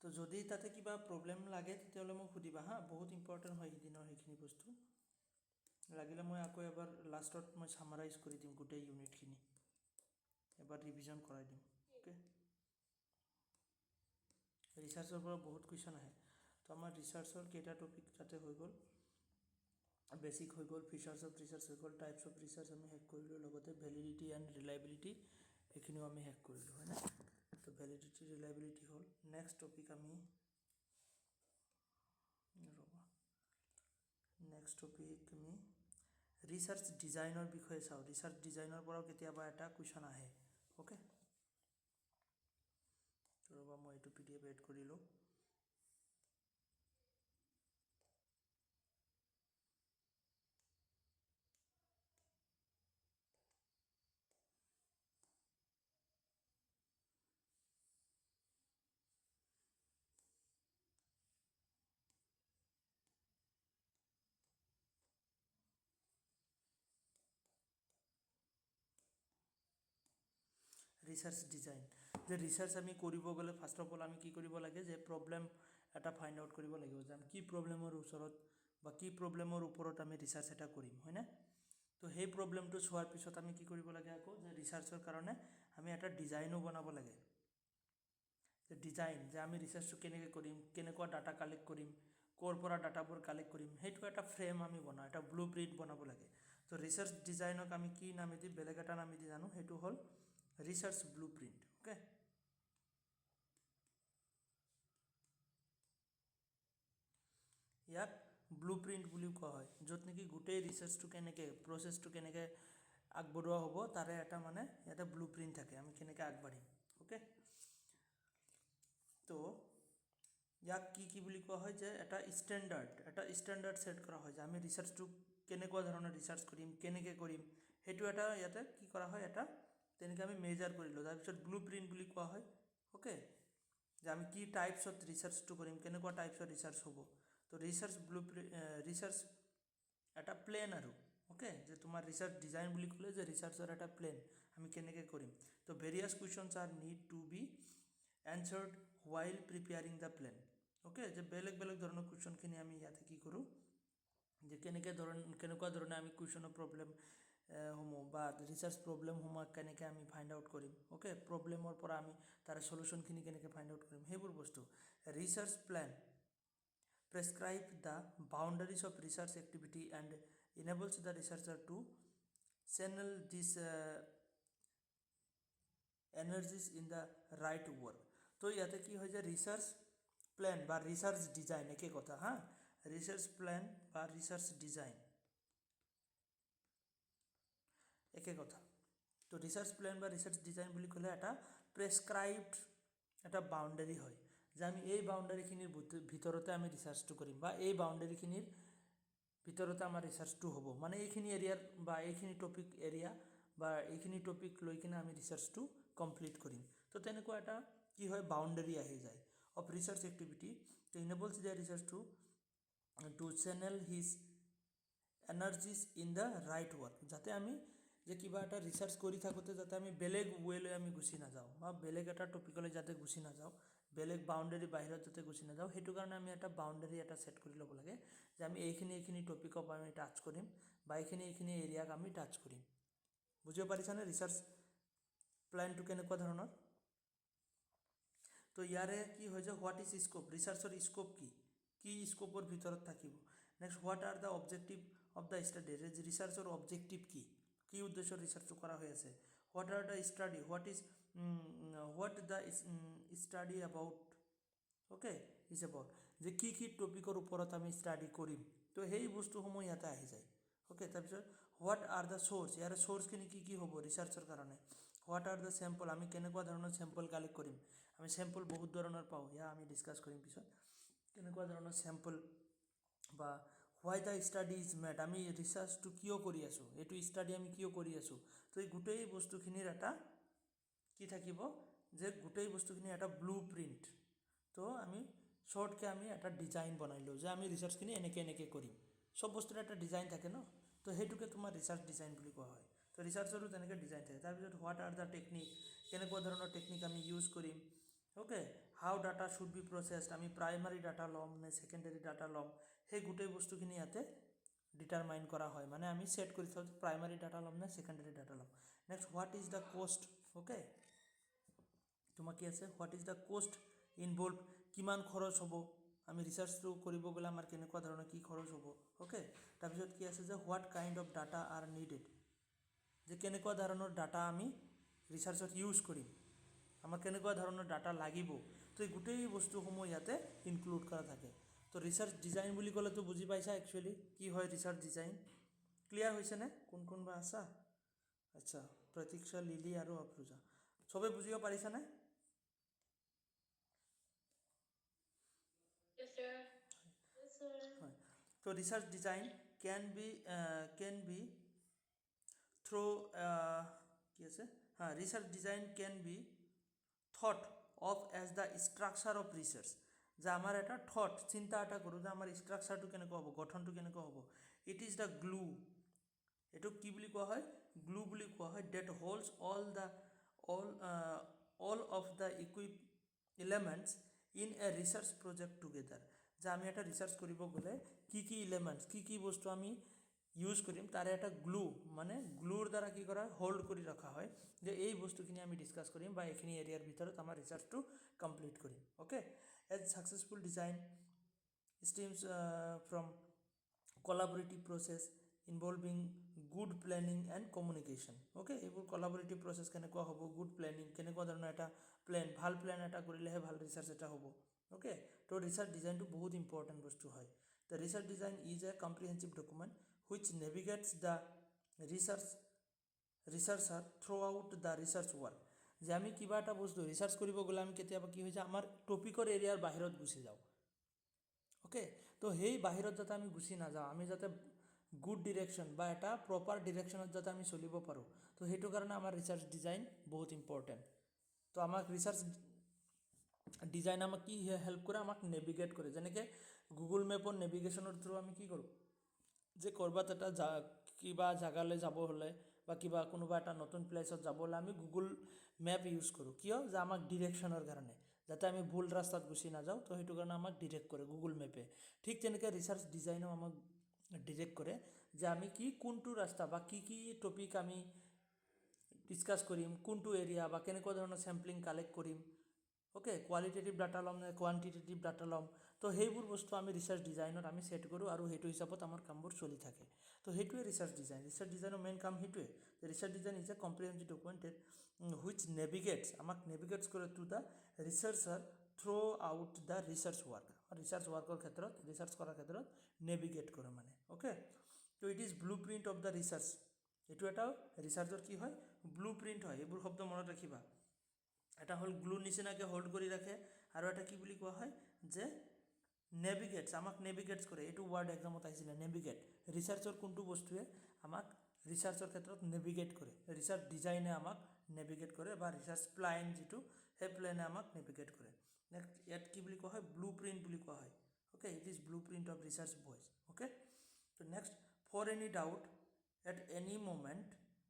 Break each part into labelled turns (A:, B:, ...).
A: তো যদি তাতে কিবা প্ৰব্লেম লাগে তেতিয়াহ'লে মোক সুধিবা হা, বহুত ইম্পৰ্টেণ্ট হয় সেইদিনৰ সেইখিনি বস্তু। লাগিলে মই আকৌ এবাৰ লাষ্টত মই সামাৰাইজ কৰি দিম গোটেই ইউনিটখিনি, এবাৰ ৰিভিজন কৰাই দিম। অ'কে, ৰিচাৰ্চৰ পৰা বহুত কুৱেশ্যন আহে। তো আমাৰ ৰিচাৰ্চৰ কেইটা টপিক তাতে হৈ গ'ল, বেচিক হৈ গ'ল, ফিচাৰ্ছ অফ ৰিচাৰ্চ হৈ গ'ল, টাইপছ অফ ৰিচাৰ্চ আমি শেষ কৰিলোঁ, লগতে ভেলিডিটি এণ্ড ৰিলাইবিলিটি এইখিনিও আমি শেষ কৰিলোঁ, হয় না? তো ভেলিডিটি ৰিলাইবিলিটি হ'ল। নেক্সট টপিক আমি ৰিচাৰ্চ ডিজাইনৰ বিষয়ে চাওঁ। ৰিচাৰ্চ ডিজাইনৰ পৰাও কেতিয়াবা এটা কুৱেশ্যন আহে। অ'কে, ৰ'বা মই এইটো PDF এড কৰি লওঁ। ৰিচাৰ্চ ডিজাইন, যে ৰিচাৰ্চ আমি কৰিব গ'লে ফাৰ্ষ্ট অফ অল আমি কি কৰিব লাগে, যে প্ৰব্লেম এটা ফাইণ্ড আউট কৰিব লাগিব, যে আমি কি প্ৰব্লেমৰ ওচৰত বা কি প্ৰব্লেমৰ ওপৰত আমি ৰিচাৰ্চ এটা কৰিম, হয়নে? তো সেই প্ৰব্লেমটো চোৱাৰ পিছত আমি কি কৰিব লাগে আকৌ, যে ৰিচাৰ্চৰ কাৰণে আমি এটা ডিজাইনো বনাব লাগে। যে ডিজাইন, যে আমি ৰিচাৰ্চটো কেনেকৈ কৰিম, কেনেকুৱা ডাটা কালেক্ট কৰিম, ক'ৰ পৰা ডাটাবোৰ কালেক্ট কৰিম, সেইটো এটা ফ্ৰেম আমি বনাওঁ, এটা ব্লু প্ৰিণ্ট বনাব লাগে। তো ৰিচাৰ্চ ডিজাইনক আমি কি নামেদি, বেলেগ এটা নামেদি জানো, সেইটো হ'ল ৰিচাৰ্চ ব্লু প্ৰিণ্ট। অ'কে, ইয়াক ব্লু প্ৰিণ্ট বুলিও কোৱা হয়, য'ত নেকি গোটেই ৰিচাৰ্চটো কেনেকৈ, প্ৰচেছটো কেনেকৈ আগবঢ়োৱা হ'ব তাৰে এটা মানে ইয়াতে ব্লু প্ৰিণ্ট থাকে, আমি কেনেকৈ আগবাঢ়িম। অ'কে, তো ইয়াক কি বুলি কোৱা হয়, যে এটা ষ্টেণ্ডাৰ্ড ছেট কৰা হয়, যে আমি ৰিচাৰ্চটো কেনেকুৱা ধৰণৰ ৰিচাৰ্চ কৰিম, কেনেকৈ কৰিম, সেইটো এটা ইয়াতে কি কৰা হয়, এটা তেনেকৈ আমি মেজাৰ কৰিলোঁ, তাৰপিছত ব্লু প্ৰিণ্ট বুলি কোৱা হয়। অ'কে, যে আমি কি টাইপছত ৰিচাৰ্চটো কৰিম, কেনেকুৱা টাইপছৰ ৰিচাৰ্চ হ'ব। তো ৰিচাৰ্চ এটা প্লেন আৰু, অ'কে, যে তোমাৰ ৰিচাৰ্চ ডিজাইন বুলি ক'লে যে ৰিচাৰ্চৰ এটা প্লেন আমি কেনেকৈ কৰিম। তো various questions are need to be answered while preparing the plan. Okay, যে বেলেগ ধৰণৰ কুৱেশ্যনখিনি আমি ইয়াতে কি কৰোঁ, যে কেনেকুৱা ধৰণে আমি কুৱেশ্যনৰ প্ৰব্লেম সমূহ বা ৰিচাৰ্চ প্ৰব্লেমসমূহ কেনেকৈ আমি ফাইণ্ড আউট কৰিম। অ'কে, প্ৰব্লেমৰ পৰা আমি তাৰ চলিউশ্যনখিনি কেনেকৈ ফাইণ্ড আউট কৰিম, সেইবোৰ বস্তু। Research plan prescribe the boundaries of research activity and enables the researcher to channel this energies in the right work. তো ইয়াতে কি হয়, যে ৰিচাৰ্চ প্লেন বা ৰিচাৰ্চ ডিজাইন একে কথা হা, ৰিচাৰ্চ প্লেন বা ৰিচাৰ্চ ডিজাইন একে কথা। তো ৰিচাৰ্চ প্লেন বা ৰিচাৰ্চ ডিজাইন বুলি ক'লে এটা প্ৰেছক্ৰাইবড এটা বাউণ্ডাৰী হয়, যে আমি এই বাউণ্ডাৰীখিনিৰ ভিতৰতে আমি ৰিচাৰ্চটো কৰিম, বা এই বাউণ্ডাৰীখিনিৰ ভিতৰতে আমাৰ ৰিচাৰ্চটো হ'ব, মানে এইখিনি এৰিয়াৰ বা এইখিনি টপিক এৰিয়া বা এইখিনি টপিক লৈ কিনে আমি ৰিচাৰ্চটো কমপ্লিট কৰিম। তো তেনেকুৱা এটা কি হয়, বাউণ্ডাৰী আহি যায় of research activity to enables the research to channel his energies in the right work. যাতে আমি যে কিবা এটা ৰিচাৰ্চ কৰি থাকোঁতে যাতে আমি বেলেগ ৱেলৈ আমি গুচি নাযাওঁ, বা বেলেগ এটা টপিকলৈ যাতে গুচি নাযাওঁ, বেলেগ বাউণ্ডাৰী বাহিৰত যাতে গুচি নাযাওঁ, সেইটো কাৰণে আমি এটা বাউণ্ডাৰী এটা ছেট কৰি ল'ব লাগে, যে আমি এইখিনি টপিকক আমি টাচ কৰিম, বা এইখিনি এৰিয়াক আমি টাচ কৰিম। বুজিব পাৰিছানে ৰিচাৰ্চ প্লেনটো কেনেকুৱা ধৰণৰ? তো ইয়াৰে কি হয়, যে হোৱাট ইজ স্কোপ, ৰিচাৰ্চৰ স্কোপ কি স্কোপৰ ভিতৰত থাকিব। Next, what are the objective of the study, ৰিচাৰ্চৰ অবজেক্টিভ কি উদ্দেশ্যত ৰিচাৰ্চটো কৰা হৈ আছে। What are the study, what the study about, okay, is about, যে কি টপিকৰ ওপৰত আমি ষ্টাডি কৰিম। তো সেই বস্তুসমূহ ইয়াতে আহি যায়। অ'কে, তাৰপিছত হোৱাট আৰ দ্য চ'ৰ্চ, ইয়াৰ চ'ৰ্চখিনি কি হ'ব ৰিচাৰ্চৰ কাৰণে। হোৱাট আৰ দ্য চেম্পল, আমি কেনেকুৱা ধৰণৰ চেম্পল কালেক্ট কৰিম। আমি চেম্পল বহুত ধৰণৰ পাওঁ, ইয়াৰ আমি ডিছকাছ কৰিম পিছত, কেনেকুৱা ধৰণৰ চেম্পল, বা হোৱাই দ্য ষ্টাডি ইজ মেড, আমি ৰিচাৰ্চটো কিয় কৰি আছোঁ, এইটো ষ্টাডি আমি কিয় কৰি আছোঁ। তো এই গোটেই বস্তুখিনিৰ এটা কি থাকিব, যে গোটেই বস্তুখিনি এটা ব্লু প্ৰিণ্ট। তো আমি শ্বৰ্টকৈ আমি এটা ডিজাইন বনাই লওঁ, যে আমি ৰিচাৰ্চখিনি এনেকৈ কৰিম। চব বস্তুৰ এটা ডিজাইন থাকে ন, তো সেইটোকে তোমাৰ ৰিচাৰ্চ ডিজাইন বুলি কোৱা হয়। তো ৰিচাৰ্চৰো তেনেকৈ ডিজাইন থাকে। তাৰপিছত হোৱাট আৰ দ্য টেকনিক, কেনেকুৱা ধৰণৰ টেকনিক আমি ইউজ কৰিম। Okay, how data should be processed, আমি প্ৰাইমাৰী ডাটা ল'ম নে ছেকেণ্ডেৰী ডাটা ল'ম, সেই গোটেই বস্তুখিনি ইয়াতে ডিটাৰমাইন কৰা হয়, মানে আমি ছেট কৰি থওঁ প্ৰাইমাৰী ডাটা ল'ম নে ছেকেণ্ডেৰী ডাটা ল'ম। নেক্সট হোৱাট ইজ দ্য কষ্ট, অ'কে, তোমাক কি আছে হোৱাট ইজ দ্য কষ্ট ইনভলভ, কিমান খৰচ হ'ব, আমি ৰিচাৰ্চটো কৰিব গ'লে আমাৰ কেনেকুৱা ধৰণৰ কি খৰচ হ'ব, অ'কে। তাৰপিছত কি আছে যে what kind of data R needed, যে কেনেকুৱা ধৰণৰ ডাটা আমি ৰিচাৰ্চত ইউজ কৰিম, আমাৰ কেনেকুৱা ধৰণৰ ডাটা লাগিব, তো এই গোটেই বস্তুসমূহ ইয়াতে ইনক্লুড কৰা থাকে। তো ৰিচাৰ্চ ডিজাইন বুলি ক'লেতো বুজি পাইছা একচুৱেলি কি হয় ৰিচাৰ্চ ডিজাইন, ক্লিয়াৰ হৈছেনে, কোন বা আছা? আচ্ছা, প্ৰতীক্ষা, লিলি আৰু অফৰোজা, চবে বুজিব পাৰিছানে? হয়, তো research design can be through কি আছে research design can be thought of as the structure of research, যে আমাৰ এটা থট চিন্তা এটা কৰোঁ যে আমাৰ ষ্ট্ৰাকচাৰটো কেনেকুৱা হ'ব, গঠনটো কেনেকুৱা হ'ব। ইট ইজ দ্য গ্লু, এইটো কি বুলি কোৱা হয়, গ্লু বুলি কোৱা হয়, that holds all of the elements in a research project together, যে আমি এটা ৰিচাৰ্চ কৰিব গ'লে কি এলিমেণ্টছ কি বস্তু আমি ইউজ কৰিম তাৰে এটা গ্লু, মানে গ্লুৰ দ্বাৰা কি কৰা হোল্ড কৰি ৰখা হয়, যে এই বস্তুখিনি আমি ডিছকাছ কৰিম বা এইখিনি এৰিয়াৰ ভিতৰত আমাৰ ৰিচাৰ্চটো কমপ্লিট কৰিম, okay. As successful design stems from collaborative process involving good planning and communication, okay, এইবোৰ collaborative process কেনেকুৱা হ'ব, good planning কেনেকুৱা ধৰণৰ এটা ভাল প্লেন এটা কৰিলেহে ভাল ৰিচাৰ্চ এটা হ'ব, okay। তো ৰিচাৰ্চ ডিজাইনটো বহুত ইম্পৰ্টেণ্ট বস্তু হয়। The research design is a comprehensive document which navigates the researcher throughout the research work, যে আমি কিবা এটা বস্তু ৰিচাৰ্চ কৰিব গ'লে আমি কেতিয়াবা কি হৈ যায় আমাৰ টপিকৰ এৰিয়াৰ বাহিৰত গুচি যাওঁ, অ'কে। তো সেই বাহিৰত যাতে আমি গুচি নাযাওঁ, আমি যাতে গুড ডিৰেকশ্যন বা এটা প্ৰপাৰ ডিৰেকশ্যনত যাতে আমি চলিব পাৰোঁ, তো সেইটো কাৰণে আমাৰ ৰিচাৰ্চ ডিজাইন বহুত ইম্পৰ্টেণ্ট। তো আমাক ৰিচাৰ্চ ডিজাইন আমাক কি হেল্প কৰে, আমাক নেভিগেট কৰে, যেনেকৈ গুগল মেপৰ নেভিগেশ্যনৰ থ্ৰু আমি কি কৰোঁ, যে ক'ৰবাত এটা কিবা জেগালৈ যাব হ'লে বা কিবা কোনোবা এটা নতুন প্লেচত যাব হ'লে আমি গুগল মেপ ইউজ কৰোঁ, কিয়, যে আমাক ডিৰেকশ্যনৰ কাৰণে, যাতে আমি ভুল ৰাস্তাত গুচি নাযাওঁ, তো সেইটো কাৰণে আমাক ডিৰেক্ট কৰে গুগল মেপে। ঠিক তেনেকৈ ৰিচাৰ্চ ডিজাইনেও আমাক ডিৰেক্ট কৰে, যে আমি কোনটো ৰাস্তা বা কি টপিক আমি ডিছকাছ কৰিম, কোনটো এৰিয়া বা কেনেকুৱা ধৰণৰ চেম্পলিং কালেক্ট কৰিম, অ'কে, কোৱালিটেটিভ ডাটা ল'ম নে কোৱান্টিটেটিভ ডাটা ল'ম, তো সেইবোৰ বস্তু আমি ৰিচাৰ্চ ডিজাইনত আমি ছেট কৰোঁ আৰু সেইটো হিচাপত আমাৰ কামবোৰ চলি থাকে। তো সেইটোৱে ৰিচাৰ্চ ডিজাইনৰ মেইন কাম সেইটোৱে। Research design is a comprehensive document which navigates, আমাক নেভিগেটছ কৰে to the researcher throughout the research work, research ৱৰ্কৰ ক্ষেত্ৰত ৰিচাৰ্চ কৰাৰ ক্ষেত্ৰত নেভিগেট কৰে মানে, অ'কে। তো it is blueprint of the research, এইটো এটা ৰিচাৰ্চৰ কি হয় ব্লু প্ৰিণ্ট হয়, এইবোৰ শব্দ মনত ৰাখিবা। এটা হ'ল গ্লু নিচিনাকৈ হোল্ড কৰি ৰাখে, আৰু এটা কি বুলি কোৱা হয় যে নেভিগেটছ, আমাক নেভিগেটছ কৰে, এইটো ৱাৰ্ড এক্সামত আহিছিলে নেভিগেট, ৰিচাৰ্চৰ কোনটো বস্তুৱে আমাক ৰিচাৰ্চৰ ক্ষেত্ৰত নেভিগেট কৰে, ৰিচাৰ্চ ডিজাইনে আমাক নেভিগেট কৰে বা ৰিচাৰ্চ প্লেন যিটো সেই প্লেনে আমাক নেভিগেট কৰে। নেক্সট ইয়াত কি বুলি কোৱা হয় ব্লু প্ৰিণ্ট বুলি কোৱা হয়, okay, it is blueprint of research voice, okay. তো next for any doubt at any moment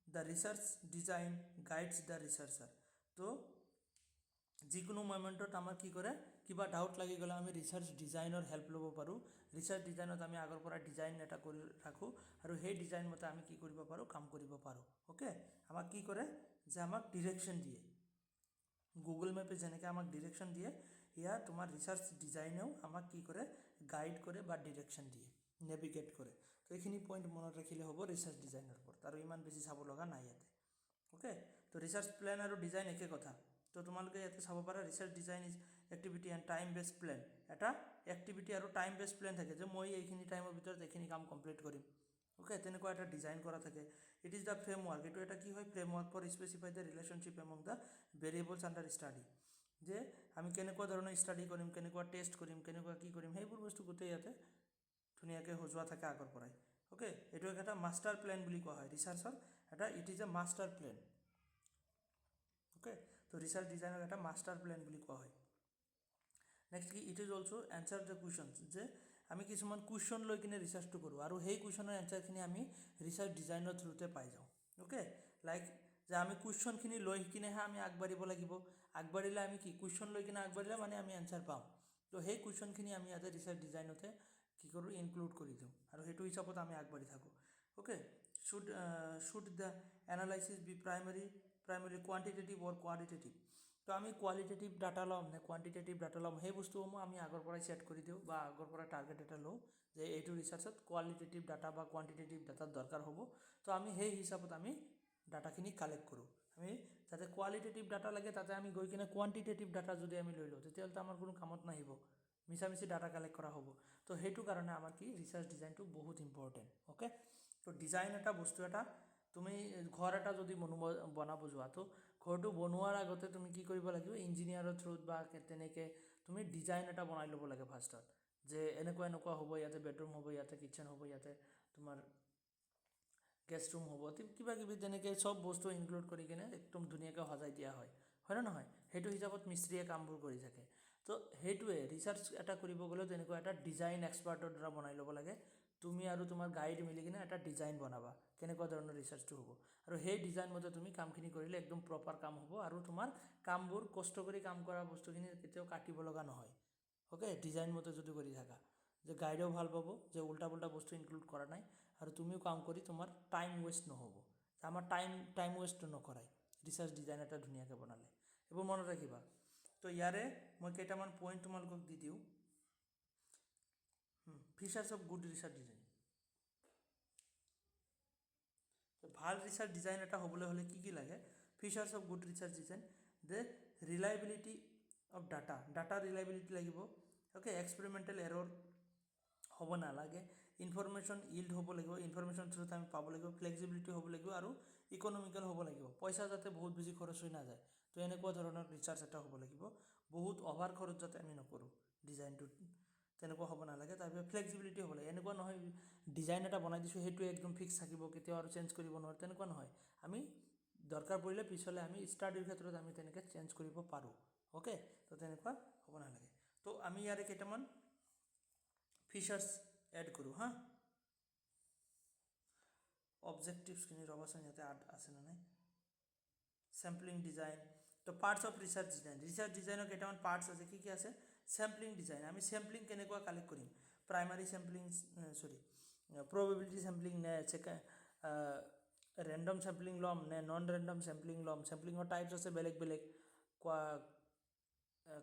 A: the research design guides the researcher, তো যিকোনো মমেণ্টত আমাৰ কি কৰে কিবা ডাউট লাগি গ'লে আমি ৰিচাৰ্চ ডিজাইনৰ হেল্প ল'ব পাৰোঁ। ৰিচাৰ্চ ডিজাইনত আমি আগৰ পৰা ডিজাইন এটা কৰি ৰাখোঁ আৰু সেই ডিজাইন মতে আমি কি কৰিব পাৰোঁ কাম কৰিব পাৰোঁ, অ'কে। আমাক কি কৰে যে আমাক ডিৰেকশ্যন দিয়ে, গুগল মেপে যেনেকৈ আমাক ডিৰেকশ্যন দিয়ে, ইয়াত তোমাৰ ৰিচাৰ্চ ডিজাইনেও আমাক কি কৰে গাইড কৰে বা ডিৰেকশ্যন দিয়ে, নেভিগেট কৰে। তো এইখিনি পইণ্ট মনত ৰাখিলে হ'ব ৰিচাৰ্চ ডিজাইনৰ ওপৰত, আৰু ইমান বেছি চাব লগা নাই ইয়াতে, অ'কে। তো ৰিচাৰ্চ প্লেন আৰু ডিজাইন একে কথা। তো তোমালোকে ইয়াতে চাব পাৰা research design is activity and time based plan, এটা এক্টিভিটি আৰু টাইম বেছড প্লেন থাকে, যে মই এইখিনি টাইমৰ ভিতৰত এইখিনি কাম কমপ্লিট কৰিম, অ'কে, তেনেকুৱা এটা ডিজাইন কৰা থাকে। ইট ইজ দ্য ফ্ৰেমৱৰ্ক, এইটো এটা কি হয় framework for specify the relationship among the variables under study, যে আমি কেনেকুৱা ধৰণৰ ষ্টাডি কৰিম, কেনেকুৱা টেষ্ট কৰিম, কেনেকুৱা কি কৰিম, সেইবোৰ বস্তু গোটেই ইয়াতে ধুনীয়াকৈ সজোৱা থাকে আগৰ পৰাই, অ'কে। এইটো এটা মাষ্টাৰ প্লেন বুলি কোৱা হয় ৰিচাৰ্চৰ, it is a master plan, okay. তো ৰিচাৰ্চ ডিজাইনৰ এটা মাষ্টাৰ প্লেন বুলি কোৱা হয়। নেক্সট কি it is also' answer the questions, যে আমি কিছুমান কুৱেশ্যন লৈ কিনে ৰিচাৰ্চটো কৰোঁ আৰু সেই কুৱেশ্যনৰ এনচাৰখিনি আমি ৰিচাৰ্চ ডিজাইনৰ থ্ৰুতে পাই যাওঁ, অ'কে। লাইক যে আমি কুৱেশ্যনখিনি লৈ কিনেহে আমি আগবাঢ়িব লাগিব, আগবাঢ়িলে আমি কি কুৱেশ্যন লৈ কিনে আগবাঢ়িলে মানে আমি এনচাৰ পাম। তো সেই কুৱেশ্যনখিনি আমি ইয়াতে ৰিচাৰ্চ ডিজাইনতে কি কৰোঁ ইনক্লুড কৰি দিওঁ আৰু সেইটো হিচাপত আমি আগবাঢ়ি থাকোঁ। Okay, should the analysis be primary quantitative or qualitative. তো আমি কোৱালিটেটিভ ডাটা ল'ম নে কোৱান্টিটেটিভ ডাটা ল'ম, সেই বস্তুসমূহ আমি আগৰ পৰাই ছেট কৰি দিওঁ বা আগৰ পৰাই টাৰ্গেট এটা লওঁ যে এইটো ৰিচাৰ্চত কোৱালিটেটিভ ডাটা বা কোৱান্টিটেটিভ ডাটাৰ দৰকাৰ হ'ব। তো আমি সেই হিচাপত আমি ডাটাখিনি কালেক্ট কৰোঁ। আমি যাতে কোৱালিটেটিভ ডাটা লাগে তাতে আমি গৈ কিনে কোৱান্টিটেটিভ ডাটা যদি আমি লৈ লওঁ তেতিয়াহ'লে আমাৰ কোনো কামত নাহিব, মিছামিছি ডাটা কালেক্ট কৰা হ'ব। তো সেইটো কাৰণে আমাৰ কি ৰিচাৰ্চ ডিজাইনটো বহুত ইম্পৰ্টেণ্ট। অ'কে, তো ডিজাইন এটা বস্তু এটা তুমি ঘৰ এটা যদি বনাব যোৱা, তো ঘৰটো বনোৱাৰ আগতে তুমি কি কৰিব লাগিব ইঞ্জিনিয়াৰৰ থ্ৰুত বা তেনেকৈ তুমি ডিজাইন এটা বনাই ল'ব লাগে ফাৰ্ষ্টত, যে এনেকুৱা হ'ব, ইয়াতে বেডৰুম হ'ব, ইয়াতে কিটচেন হ'ব, ইয়াতে তোমাৰ গেষ্ট ৰুম হ'ব, কিবা কিবি তেনেকৈ চব বস্তু ইনক্লুড কৰি কিনে একদম ধুনীয়াকৈ সজাই দিয়া হয় নে নহয়? সেইটো হিচাপত মিস্ত্ৰীয়ে কামবোৰ কৰি থাকে। তো সেইটোৱে ৰিচাৰ্চ এটা কৰিব গ'লেও তেনেকুৱা এটা ডিজাইন এক্সপাৰ্টৰ দ্বাৰা বনাই ল'ব লাগে। তুমি আৰু তোমাৰ গাইড মিলি কিনে এটা ডিজাইন বনাবা কেনেকুৱা ধৰণৰ ৰিচাৰ্চটো হ'ব, আৰু সেই ডিজাইন মতে তুমি কামখিনি কৰিলে একদম প্ৰপাৰ কাম হ'ব আৰু তোমাৰ কামবোৰ কষ্ট কৰি কাম কৰা বস্তুখিনি কেতিয়াও কাটিব লগা নহয়। অ'কে, ডিজাইন মতে যদি কৰি থাকা, যে গাইডেও ভাল পাব যে উল্টা পুল্টা বস্তু ইনক্লুড কৰা নাই, আৰু তুমিও কাম কৰি তোমাৰ টাইম ৱেষ্ট নহ'ব। আমাৰ টাইম ৱেষ্ট নকৰাই ৰিচাৰ্চ ডিজাইন এটা ধুনীয়াকৈ বনালে। এইবোৰ মনত ৰাখিবা। তো ইয়াৰে মই কেইটামান পইণ্ট তোমালোকক দি দিওঁ। Features of good research design. ভাল ৰিচাৰ্চ ডিজাইন এটা হ'বলৈ হ'লে কি কি লাগে? Features of good research design, যে ৰিলায়েবিলিটি অফ ডাটা ৰিলায়েবিলিটি লাগিব। অ'কে, এক্সপেৰিমেণ্টেল এৰৰ হ'ব নালাগে, ইনফৰমেশ্যন ইল্ড হ'ব লাগিব, ইনফৰমেশ্যন থ্ৰুত আমি পাব লাগিব, ফ্লেক্সিবিলিটি হ'ব লাগিব আৰু ইকনমিকেল হ'ব লাগিব, পইচা যাতে বহুত বেছি খৰচ হৈ নাযায়। তো এনেকুৱা ধৰণৰ ৰিচাৰ্চ এটা হ'ব লাগিব। বহুত অভাৰ খৰচ যাতে আমি নকৰোঁ ডিজাইনটোত, তেনেকুৱা হ'ব নালাগে। তাৰপিছত ফ্লেক্সিবিলিটি হ'ব লাগে, এনেকুৱা নহয় ডিজাইন এটা বনাই দিছোঁ সেইটোৱে একদম ফিক্স থাকিব, কেতিয়াও আৰু চেঞ্জ কৰিব নোৱাৰোঁ, তেনেকুৱা নহয়। আমি দৰকাৰ পৰিলে পিছলৈ আমি ষ্টাডিৰ ক্ষেত্ৰত আমি তেনেকৈ চেঞ্জ কৰিব পাৰোঁ। অ'কে, তো তেনেকুৱা হ'ব নালাগে। তো আমি ইয়াৰে কেইটামান ফিচাৰ্ছ এড কৰোঁ হা। অবজেক্টিভছখিনি ৰ'বাচোন ইয়াতে আছে নে নাই। চেম্পলিং ডিজাইন, তো parts of research design. Research ডিজাইনৰ কেইটামান পাৰ্টছ আছে, কি কি আছে? চেম্পলিং ডিজাইন, আমি চেম্পলিং কেনেকুৱা কালেক্ট কৰিম? প্ৰাইমাৰী চেম্পলিং, প্ৰবেবিলিটি চেম্পলিং নে ৰেণ্ডম চেম্পলিং ল'ম নে নন ৰেণ্ডম চেম্পলিং ল'ম? চেম্পলিঙৰ টাইপছ আছে বেলেগ বেলেগ,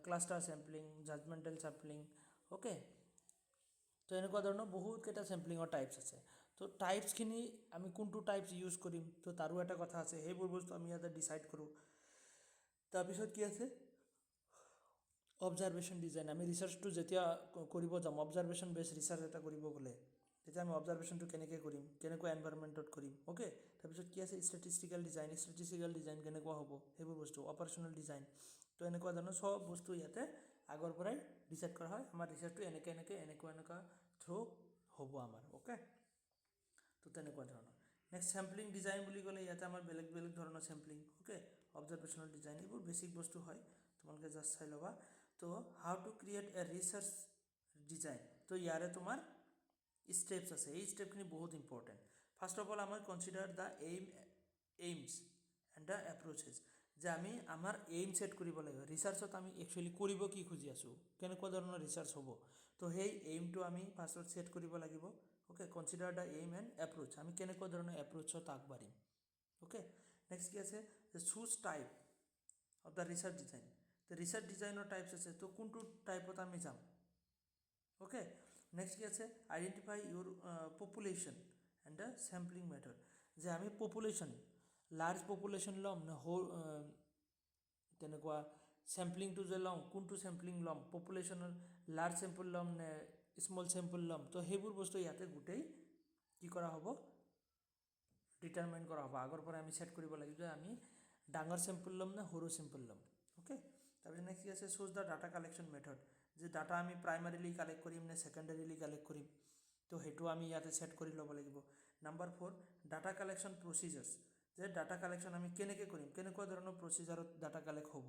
A: cluster sampling, judgemental sampling. Okay, তো এনেকুৱা ধৰণৰ বহুতকেইটা চেম্পলিঙৰ টাইপছ আছে। তো টাইপছখিনি আমি কোনটো টাইপছ ইউজ কৰিম, তো তাৰো এটা কথা আছে, সেইবোৰ বস্তু আমি ইয়াতে ডিচাইড কৰোঁ। তাৰপিছত কি আছে? অবজাৰভেশ্যন ডিজাইন, আমি ৰিচাৰ্চটো যেতিয়া কৰিব যাম, অবজাৰভেশ্যন বেছ ৰিচাৰ্চ এটা কৰিব গ'লে তেতিয়া আমি অবজাৰভেশ্যনটো কেনেকৈ কৰিম, কেনেকুৱা এনভাইৰমেণ্টত কৰিম। অ'কে, তাৰপিছত কি আছে? ষ্টেটিষ্টিকেল ডিজাইন কেনেকুৱা হ'ব, সেইবোৰ বস্তু, অপাৰেশ্যনেল ডিজাইন। তো এনেকুৱা ধৰণৰ চব বস্তু ইয়াতে আগৰ পৰাই ডিচাইড কৰা হয়, আমাৰ ৰিচাৰ্চটো এনেকুৱা থ্ৰু হ'ব আমাৰ। অ'কে, তো তেনেকুৱা ধৰণৰ। নেক্সট চেম্পলিং ডিজাইন বুলি ক'লে ইয়াতে আমাৰ বেলেগ বেলেগ ধৰণৰ চেম্পলিং। অ'কে, অবজাৰভেশ্যনেল ডিজাইন, এইবোৰ বেছিক বস্তু হয়, তোমালোকে জাষ্ট চাই ল'বা। তো how to create a research design, তো ইয়াৰে তোমাৰ ষ্টেপছ আছে, এই ষ্টেপখিনি বহুত ইম্পৰ্টেণ্ট। ফাৰ্ষ্ট অফ অল আমাৰ consider the aims and the approaches, যে আমি আমাৰ এইম ছেট কৰিব লাগিব। ৰিচাৰ্চত আমি একচুৱেলি কৰিব কি খুজি আছোঁ, কেনেকুৱা ধৰণৰ ৰিচাৰ্চ হ'ব, তো সেই এইমটো আমি ফাৰ্ষ্টত ছেট কৰিব লাগিব। Okay, consider the aim and approach, আমি কেনেকুৱা ধৰণৰ এপ্ৰ'চত আগবাঢ়িম। অ'কে, নেক্সট কি আছে? Choose type of the research design, তো ৰিচাৰ্চ ডিজাইনৰ টাইপছ আছে, তো কোনটো টাইপত আমি যাম। অ'কে, নেক্সট কি আছে? Identify Euro population and the sampling method, যে আমি পপুলেশ্যন লাৰ্জ পপুলেশ্যন ল'ম নে তেনেকুৱা চেম্পলিংটো যে ল'ম, কোনটো চেম্পলিং ল'ম, পপুলেশ্যনৰ লাৰ্জ চেম্পল ল'ম নে স্মল চেম্পল ল'ম, তো সেইবোৰ বস্তু ইয়াতে গোটেই কি কৰা হ'ব? ডিটাৰমাইন কৰা হ'ব। আগৰ পৰা আমি ছেট কৰিব লাগিব যে আমি ডাঙৰ চেম্পল ল'ম নে সৰু চেম্পল ল'ম। অ'কে, তাৰপিছত নেক্সট কি আছে? Choose the data collection method, যে ডাটা আমি প্ৰাইমাৰীলি কালেক্ট কৰিম নে ছেকেণ্ডেৰীলি কালেক্ট কৰিম, তো সেইটো আমি ইয়াতে ছেট কৰি ল'ব লাগিব। নাম্বাৰ 4, ডাটা কালেকশ্যন প্ৰচিজাৰ্ছ, যে ডাটা কালেকশ্যন আমি কেনেকৈ কৰিম, কেনেকুৱা ধৰণৰ প্ৰচিজাৰত ডাটা কালেক্ট হ'ব।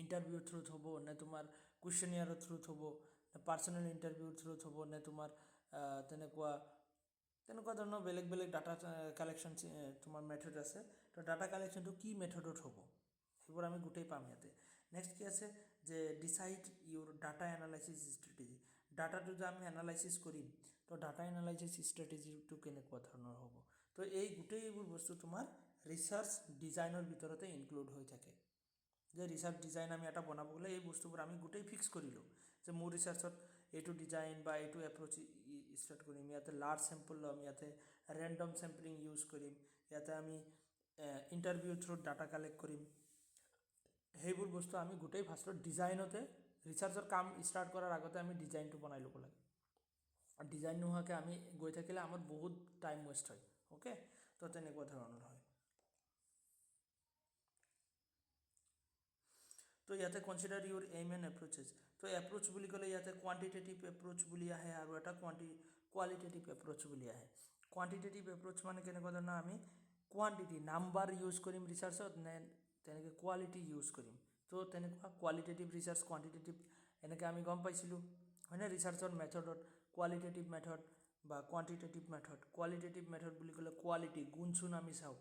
A: ইণ্টাৰভিউৰ থ্ৰুত হ'ব নে তোমাৰ কুৱেশ্যনিয়াৰৰ থ্ৰুত হ'ব নে পাৰ্চনেল ইণ্টাৰভিউৰ থ্ৰুত হ'ব নে তোমাৰ তেনেকুৱা ধৰণৰ বেলেগ বেলেগ ডাটা কালেকশ্যন তোমাৰ মেথড আছে। তো ডাটা কালেকশ্যনটো কি মেথডত হ'ব সেইবোৰ আমি গোটেই পাম ইয়াতে। নেক্সট কি আছে যে ডিচাইড ইউৰ ডাটা এনালাইচিছ ষ্ট্ৰেটেজি। ডাটাটো যে আমি এনালাইচিছ কৰিম, তো ডাটা এনালাইচিছ ষ্ট্ৰেটেজিটো কেনেকুৱা ধৰণৰ হ'ব। তো এই গোটেইবোৰ বস্তু তোমাৰ ৰিচাৰ্চ ডিজাইনৰ ভিতৰতে ইনক্লুড হৈ থাকে। যে ৰিচাৰ্চ ডিজাইন আমি এটা বনাব গ'লে এই বস্তুবোৰ আমি গোটেই ফিক্স কৰিলোঁ যে মোৰ ৰিচাৰ্চত এইটো ডিজাইন বা এইটো এপ্ৰ'চ ষ্টাৰ্ট কৰিম, ইয়াতে লাৰ্জ চেম্পল ল'ম, ইয়াতে ৰেণ্ডম চেম্পলিং ইউজ কৰিম, ইয়াতে আমি ইণ্টাৰভিউ থ্ৰুত ডাটা কালেক্ট কৰিম। সেইবোৰ বস্তু আমি গোটেই ফাৰ্ষ্টত ডিজাইনতে ৰিচাৰ্চৰ কাম ষ্টাৰ্ট কৰাৰ আগতে আমি ডিজাইনটো বনাই ল'ব লাগে। আৰু ডিজাইন নোহোৱাকৈ আমি গৈ থাকিলে আমাৰ বহুত টাইম ৱেষ্ট হয়। অ'কে, তো তেনেকুৱা ধৰণৰ হয়। তো ইয়াতে কনচিডাৰ ইউৰ এইম এণ্ড এপ্ৰ'চেছ। তো এপ্ৰ'চ বুলি ক'লে ইয়াতে কোৱান্টিটেটিভ এপ্ৰ'চ বুলি আহে আৰু এটা কোৱালিটেটিভ এপ্ৰ'চ বুলি আহে। কোৱান্টিটেটিভ এপ্ৰ'চ মানে কেনেকুৱা ধৰণৰ, আমি কোৱান্টিটি নাম্বাৰ ইউজ কৰিম ৰিচাৰ্চত নে তেনেকৈ কোৱালিটি ইউজ কৰিম। তো তেনেকুৱা কোৱালিটেটিভ ৰিচাৰ্চ কোৱান্টিটেটিভ এনেকৈ আমি গম পাইছিলোঁ হয়নে। ৰিচাৰ্চৰ মেথডত কোৱালিটেটিভ মেথড বা কোৱান্টিটেটিভ মেথড। কোৱালিটেটিভ মেথড বুলি ক'লে কোৱালিটি গুণচুন আমি চাওঁ,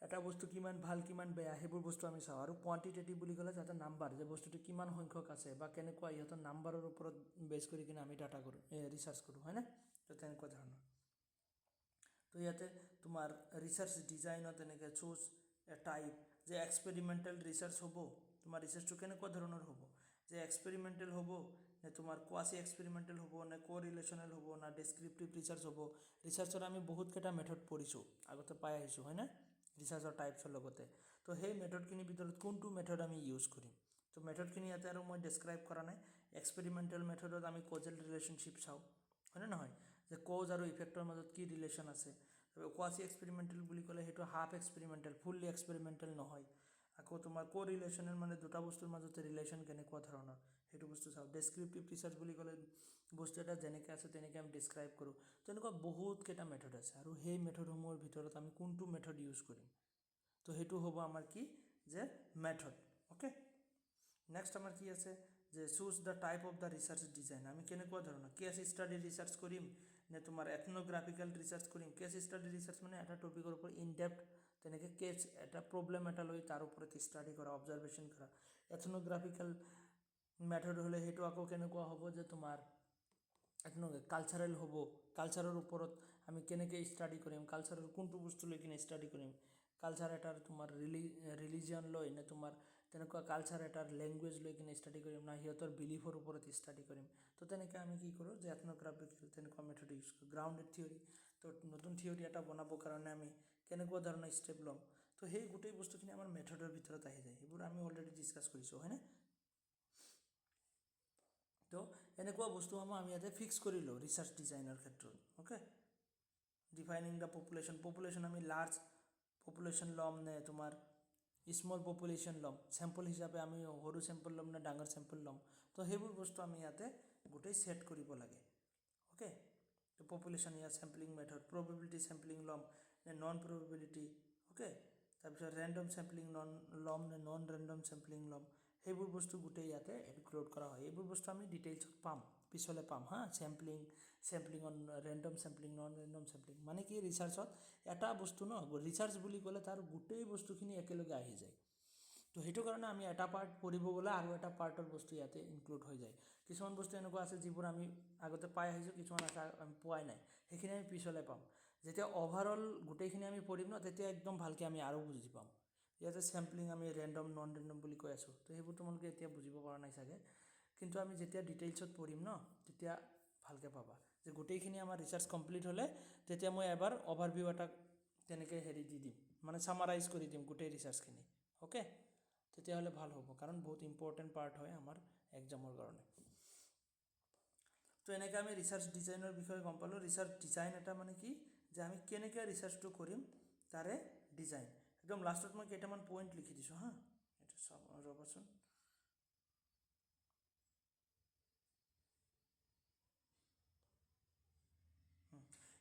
A: এটা বস্তু কিমান ভাল কিমান বেয়া সেইবোৰ বস্তু আমি চাওঁ। আৰু কোৱান্টিটেটিভ বুলি ক'লে যাতে নাম্বাৰ, যে বস্তুটো কিমান সংখ্যক আছে বা কেনেকুৱা ইহঁতৰ নাম্বাৰৰ ওপৰত বেছ কৰি কিনে আমি ডাটা কৰোঁ, ৰিচাৰ্চ কৰোঁ হয়নে। তো তেনেকুৱা ধৰণৰ। তো ইয়াতে তোমাৰ ৰিচাৰ্চ ডিজাইনত এনেকৈ চুজ এ টাইপ, যে এক্সপেৰিমেণ্টেল ৰিচাৰ্চ হ'ব, তোমাৰ ৰিচাৰ্চটো কেনেকুৱা ধৰণৰ হ'ব, যে এক্সপেৰিমেণ্টেল হ'ব নে তোমাৰ কোৱাছি এক্সপেৰিমেণ্টেল হ'ব নে ৰিলেশ্যনেল হ'ব না ডেছক্ৰিপটিভ ৰিচাৰ্চ হ'ব। ৰিচাৰ্চৰ আমি বহুতকেইটা মেথড পঢ়িছোঁ, আগতে পাই আহিছোঁ হয়নে ৰিচাৰ্চৰ টাইপছৰ লগতে। তো সেই মেথডখিনিৰ ভিতৰত কোনটো মেথড আমি ইউজ কৰিম। তো মেথডখিনি ইয়াতে আৰু মই ডেছক্ৰাইব কৰা নাই। এক্সপেৰিমেণ্টেল মেথডত আমি কজেল ৰিলেশ্যনশ্বিপ চাওঁ হয়নে নহয়, যে কজ আৰু ইফেক্টৰ মাজত কি ৰিলেশ্যন আছে। কোৱাছি এক্সপেৰিমেণ্টেল বুলি ক'লে সেইটো হাফ এক্সপেৰিমেণ্টেল, ফুল্লি এক্সপেৰিমেণ্টেল নহয়। আকৌ তোমাৰ ৰিলেশ্যনেল মানে দুটা বস্তুৰ মাজতে ৰিলেশ্যন কেনেকুৱা ধৰণৰ সেইটো বস্তু চাওঁ। ডেছক্ৰিপটিভ ৰিচাৰ্চ বুলি ক'লে বস্তু এটা যেনেকৈ আছে তেনেকৈ আমি ডেছক্ৰাইব কৰোঁ। তেনেকুৱা বহুতকেইটা মেথড আছে আৰু সেই মেথডসমূহৰ ভিতৰত আমি কোনটো মেথড ইউজ কৰিম, তো সেইটো হ'ব আমাৰ কি যে মেথড। অ'কে, নেক্সট আমাৰ কি আছে যে choose the type of the research design. আমি কেনেকুৱা ধৰণৰ কেছ ষ্টাডি ৰিচাৰ্চ কৰিম নে তোমাৰ এথনোগ্ৰাফিকেল ৰিচাৰ্চ কৰিম। কেছ ষ্টাডি ৰিচাৰ্চ মানে এটা টপিকৰ ওপৰত ইনডেপ্থ তেনেকৈ কেছ এটা প্ৰব্লেম এটা লৈ তাৰ ওপৰত ষ্টাডি কৰা, অবজাৰভেশ্যন কৰা। এথনোগ্ৰাফিকেল মেথড হ'লে সেইটো আকৌ কেনেকুৱা হ'ব যে তোমাৰ কালচাৰেল হ'ব, কালচাৰৰ ওপৰত আমি কেনেকৈ ষ্টাডি কৰিম, কালচাৰৰ কোনটো বস্তু লৈ কিনে ষ্টাডি কৰিম। কালচাৰ এটাৰ তোমাৰ ৰিলিজিয়ন লৈ নে তোমাৰ তেনেকুৱা কালচাৰ এটাৰ লেংগুৱেজ লৈ কিনে ষ্টাডি কৰিম না সিহঁতৰ বিলিফৰ ওপৰত ষ্টাডি কৰিম। তো তেনেকৈ আমি কি কৰোঁ যে এথনোগ্ৰাফিকেল তেনেকুৱা মেথড ইউজ কৰোঁ। গ্ৰাউণ্ডেড থিয়ৰী, তো নতুন থিয়ৰী এটা বনাবৰ কাৰণে আমি কেনেকুৱা ধৰণৰ ষ্টেপ ল'ম। তো সেই গোটেই বস্তুখিনি আমাৰ মেথডৰ ভিতৰত আহি যায়, সেইবোৰ আমি অলৰেডি ডিছকাছ কৰিছোঁ হয়নে। তো এনেকুৱা বস্তুসমূহ আমি ইয়াতে ফিক্স কৰিলোঁ ৰিচাৰ্চ ডিজাইনৰ ক্ষেত্ৰত। অ'কে, ডিফাইনিং দ্য পপুলেশ্যন আমি লাৰ্জ পপুলেশ্যন ল'ম নে তোমাৰ স্মল পপুলেশ্যন ল'ম, চেম্পল হিচাপে আমি সৰু চেম্পল ল'ম নে ডাঙৰ চেম্পল ল'ম। তো সেইবোৰ বস্তু আমি ইয়াতে গোটেই ছেট কৰিব লাগে। অ'কে, তো পপুলেশ্যন ইয়াৰ চেম্পলিং মেথড, প্ৰবেবিলিটি চেম্পলিং ল'ম নে নন প্ৰবেবিলিটি। অ'কে, তাৰপিছত ৰেণ্ডম চেম্পলিং ল'ম নে নন ৰেণ্ডম চেম্পলিং ল'ম, সেইবোৰ বস্তু গোটেই ইয়াতে ইনক্লুড কৰা হয়। এইবোৰ বস্তু আমি ডিটেইলছত পাম, পিছলৈ পাম হা। Sampling on random sampling non random sampling মানে কি ৰিচাৰ্চত এটা বস্তু ন, ৰিচাৰ্চ বুলি ক'লে তাৰ গোটেই বস্তুখিনি একেলগে আহি যায়। তো সেইটো কাৰণে আমি এটা পাৰ্ট পঢ়িব গ'লে আৰু এটা পাৰ্টৰ বস্তু ইয়াতে ইনক্লুড হৈ যায়। কিছুমান বস্তু এনেকুৱা আছে যিবোৰ আমি আগতে পাই আহিছোঁ, কিছুমান আছে আমি পোৱাই নাই, সেইখিনি আমি পিছলৈ পাম। যেতিয়া অভাৰঅল গোটেইখিনি আমি পঢ়িম ন, তেতিয়া একদম ভালকৈ আমি আৰু বুজি পাম। ইয়াতে চেম্পলিং আমি ৰেণ্ডম নন ৰেণ্ডম বুলি কৈ আছোঁ, তো সেইবোৰ তোমালোকে এতিয়া বুজিব পৰা নাই চাগে, কিন্তু আমি যেতিয়া ডিটেইলছত পঢ়িম ন তেতিয়া ভালকৈ পাবা যে গোটেইখিনি আমাৰ ৰিচাৰ্চ কমপ্লিট হ'লে তেতিয়া মই এবাৰ অভাৰভিউ এটা তেনেকৈ দি দিম, মানে ছামাৰাইজ কৰি দিম গোটেই ৰিচাৰ্চখিনি। অ'কে, তেতিয়াহ'লে ভাল হ'ব, কাৰণ বহুত ইম্পৰ্টেণ্ট পাৰ্ট হয় আমাৰ এক্সামৰ কাৰণে। তো এনেকৈ আমি ৰিচাৰ্চ ডিজাইনৰ বিষয়ে গম পালোঁ। ৰিচাৰ্চ ডিজাইন এটা মানে কি যে আমি কেনেকৈ ৰিচাৰ্চটো কৰিম তাৰে ডিজাইন। একদম লাষ্টত মই কেইটামান পইণ্ট লিখি দিছোঁ হা, এইটো চাব ৰ'বচোন।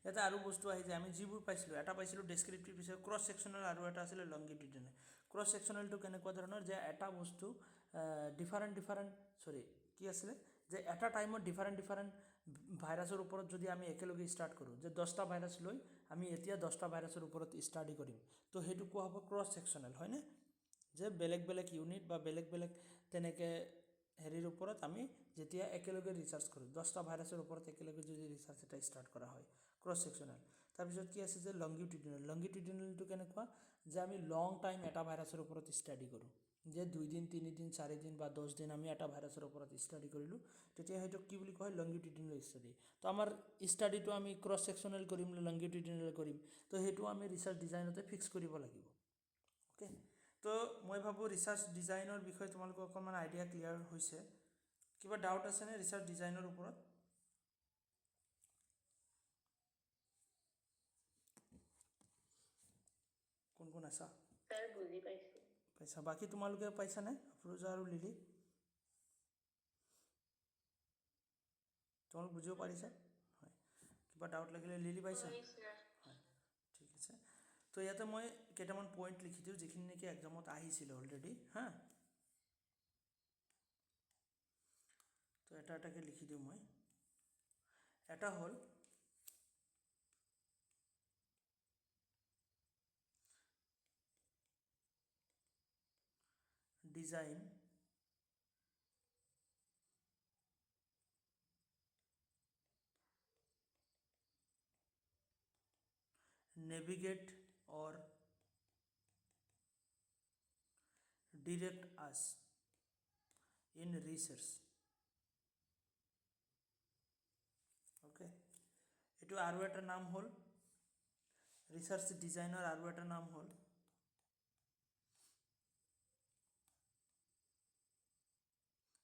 A: ইয়াতে আৰু বস্তু আহি যায়, আমি যিবোৰ পাইছিলোঁ, এটা পাইছিলোঁ ডেছক্ৰিপটিভ ৰিচাৰ্চ, ক্ৰছ ছেকশ্যনেল, আৰু এটা আছিলে লংগিটিউডিনেল। ক্ৰছ ছেকশ্যনেলটো কেনেকুৱা ধৰণৰ যে এটা বস্তু ডিফাৰেণ্ট কি আছিলে যে এটা টাইমত ডিফাৰেণ্ট ভাইৰাছৰ ওপৰত যদি আমি একেলগে ষ্টাৰ্ট কৰোঁ, যে 10টা ভাইৰাছ লৈ আমি এতিয়া 10টা ভাইৰাছৰ ওপৰত ষ্টাডি কৰিম, তো সেইটো কোৱা হ'ব ক্ৰছ ছেকশ্যনেল হয়নে। যে বেলেগ বেলেগ ইউনিট বা বেলেগ বেলেগ তেনেকৈ হেৰিৰ ওপৰত আমি যেতিয়া একেলগে ৰিচাৰ্চ কৰোঁ 10টা ভাইৰাছৰ ওপৰত একেলগে যদি ৰিচাৰ্চ এটা ষ্টাৰ্ট কৰা হয় ক্ৰছ ছেকশ্যনেল তাৰপিছত কি আছে যে লংগিটিউডিনেলটো কেনেকুৱা যে আমি লং টাইম এটা ভাইৰাছৰ ওপৰত ষ্টাডি কৰোঁ যে 2 দিন 3 দিন 4 দিন বা 10 দিন আমি এটা ভাইৰাছৰ ওপৰত ষ্টাডি কৰিলোঁ তেতিয়া সেইটো কি বুলি কয় লংগিটিউডিনেল ষ্টাডি তো আমাৰ ষ্টাডিটো আমি ক্ৰছ ছেকশ্যনেল কৰিম নে লংগিটিউডিনেল কৰিম তো সেইটো আমি ৰিচাৰ্চ ডিজাইনতে ফিক্স কৰিব লাগিব ওকে তো মই ভাবোঁ ৰিচাৰ্চ ডিজাইনৰ বিষয়ে তোমালোকৰ অকণমান আইডিয়া ক্লিয়াৰ হৈছে কিবা ডাউট আছেনে ৰিচাৰ্চ ডিজাইনৰ ওপৰত কোন কোন আছা
B: ছাৰ বুজি পাইছোঁ
A: পাইছা বাকী তোমালোকে পাইছানে আফৰোজা আৰু লিলি তোমালোক বুজিব পাৰিছা হয় কিবা ডাউট লাগিলে লিলি পাইছা হয় ঠিক আছে তো ইয়াতে মই কেইটামান পইণ্ট লিখি দিওঁ যিখিনি নেকি এক্সামত আহিছিলে অলৰেডি হা তো এটা এটাকৈ লিখি দিওঁ মই এটা হ'ল design navigate or direct us in research okay এটো আৰু এটা নাম হ'ল ৰিচাৰ্চ ডিজাইনৰ আৰু এটা নাম হ'ল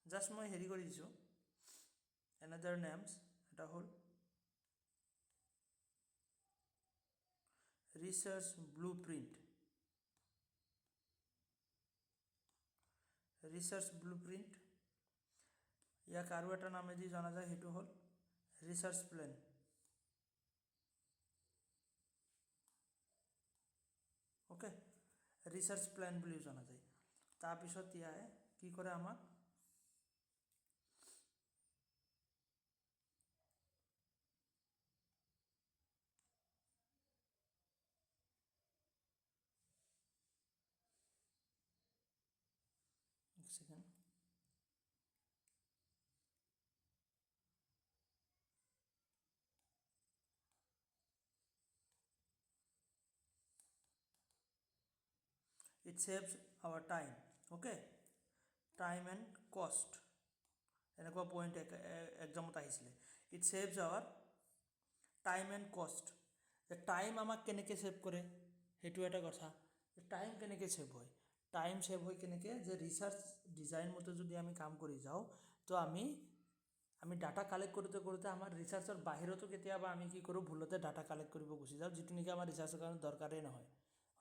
A: জাস্ট মই হেৰি কৰি দিছোঁ another names এটা হ'ল research blueprint ইয়াক আৰু এটা নামেদি জনা যায় সেইটো হ'ল research plan okay research plan বুলিও জনা যায় তাৰপিছত ইয়াই কি কৰে আমাক এক second it saves our time okay time and cost এনেকুৱা পইণ্ট এক্সামত আহিছিলে it saves our time and cost যে টাইম আমাক কেনেকৈ ছেভ কৰে সেইটো এটা কথা টাইম কেনেকৈ ছেভ হয় টাইম ছেভ হয় কেনেকৈ যে ৰিচাৰ্চ ডিজাইন মতে যদি আমি কাম কৰি যাওঁ তো আমি ডাটা কালেক্ট কৰোঁতে আমাৰ ৰিচাৰ্চৰ বাহিৰতো কেতিয়াবা আমি কি কৰোঁ ভুলতে ডাটা কালেক্ট কৰিব গুচি যাওঁ যিটো নেকি আমাৰ ৰিচাৰ্চৰ কাৰণে দৰকাৰেই নহয়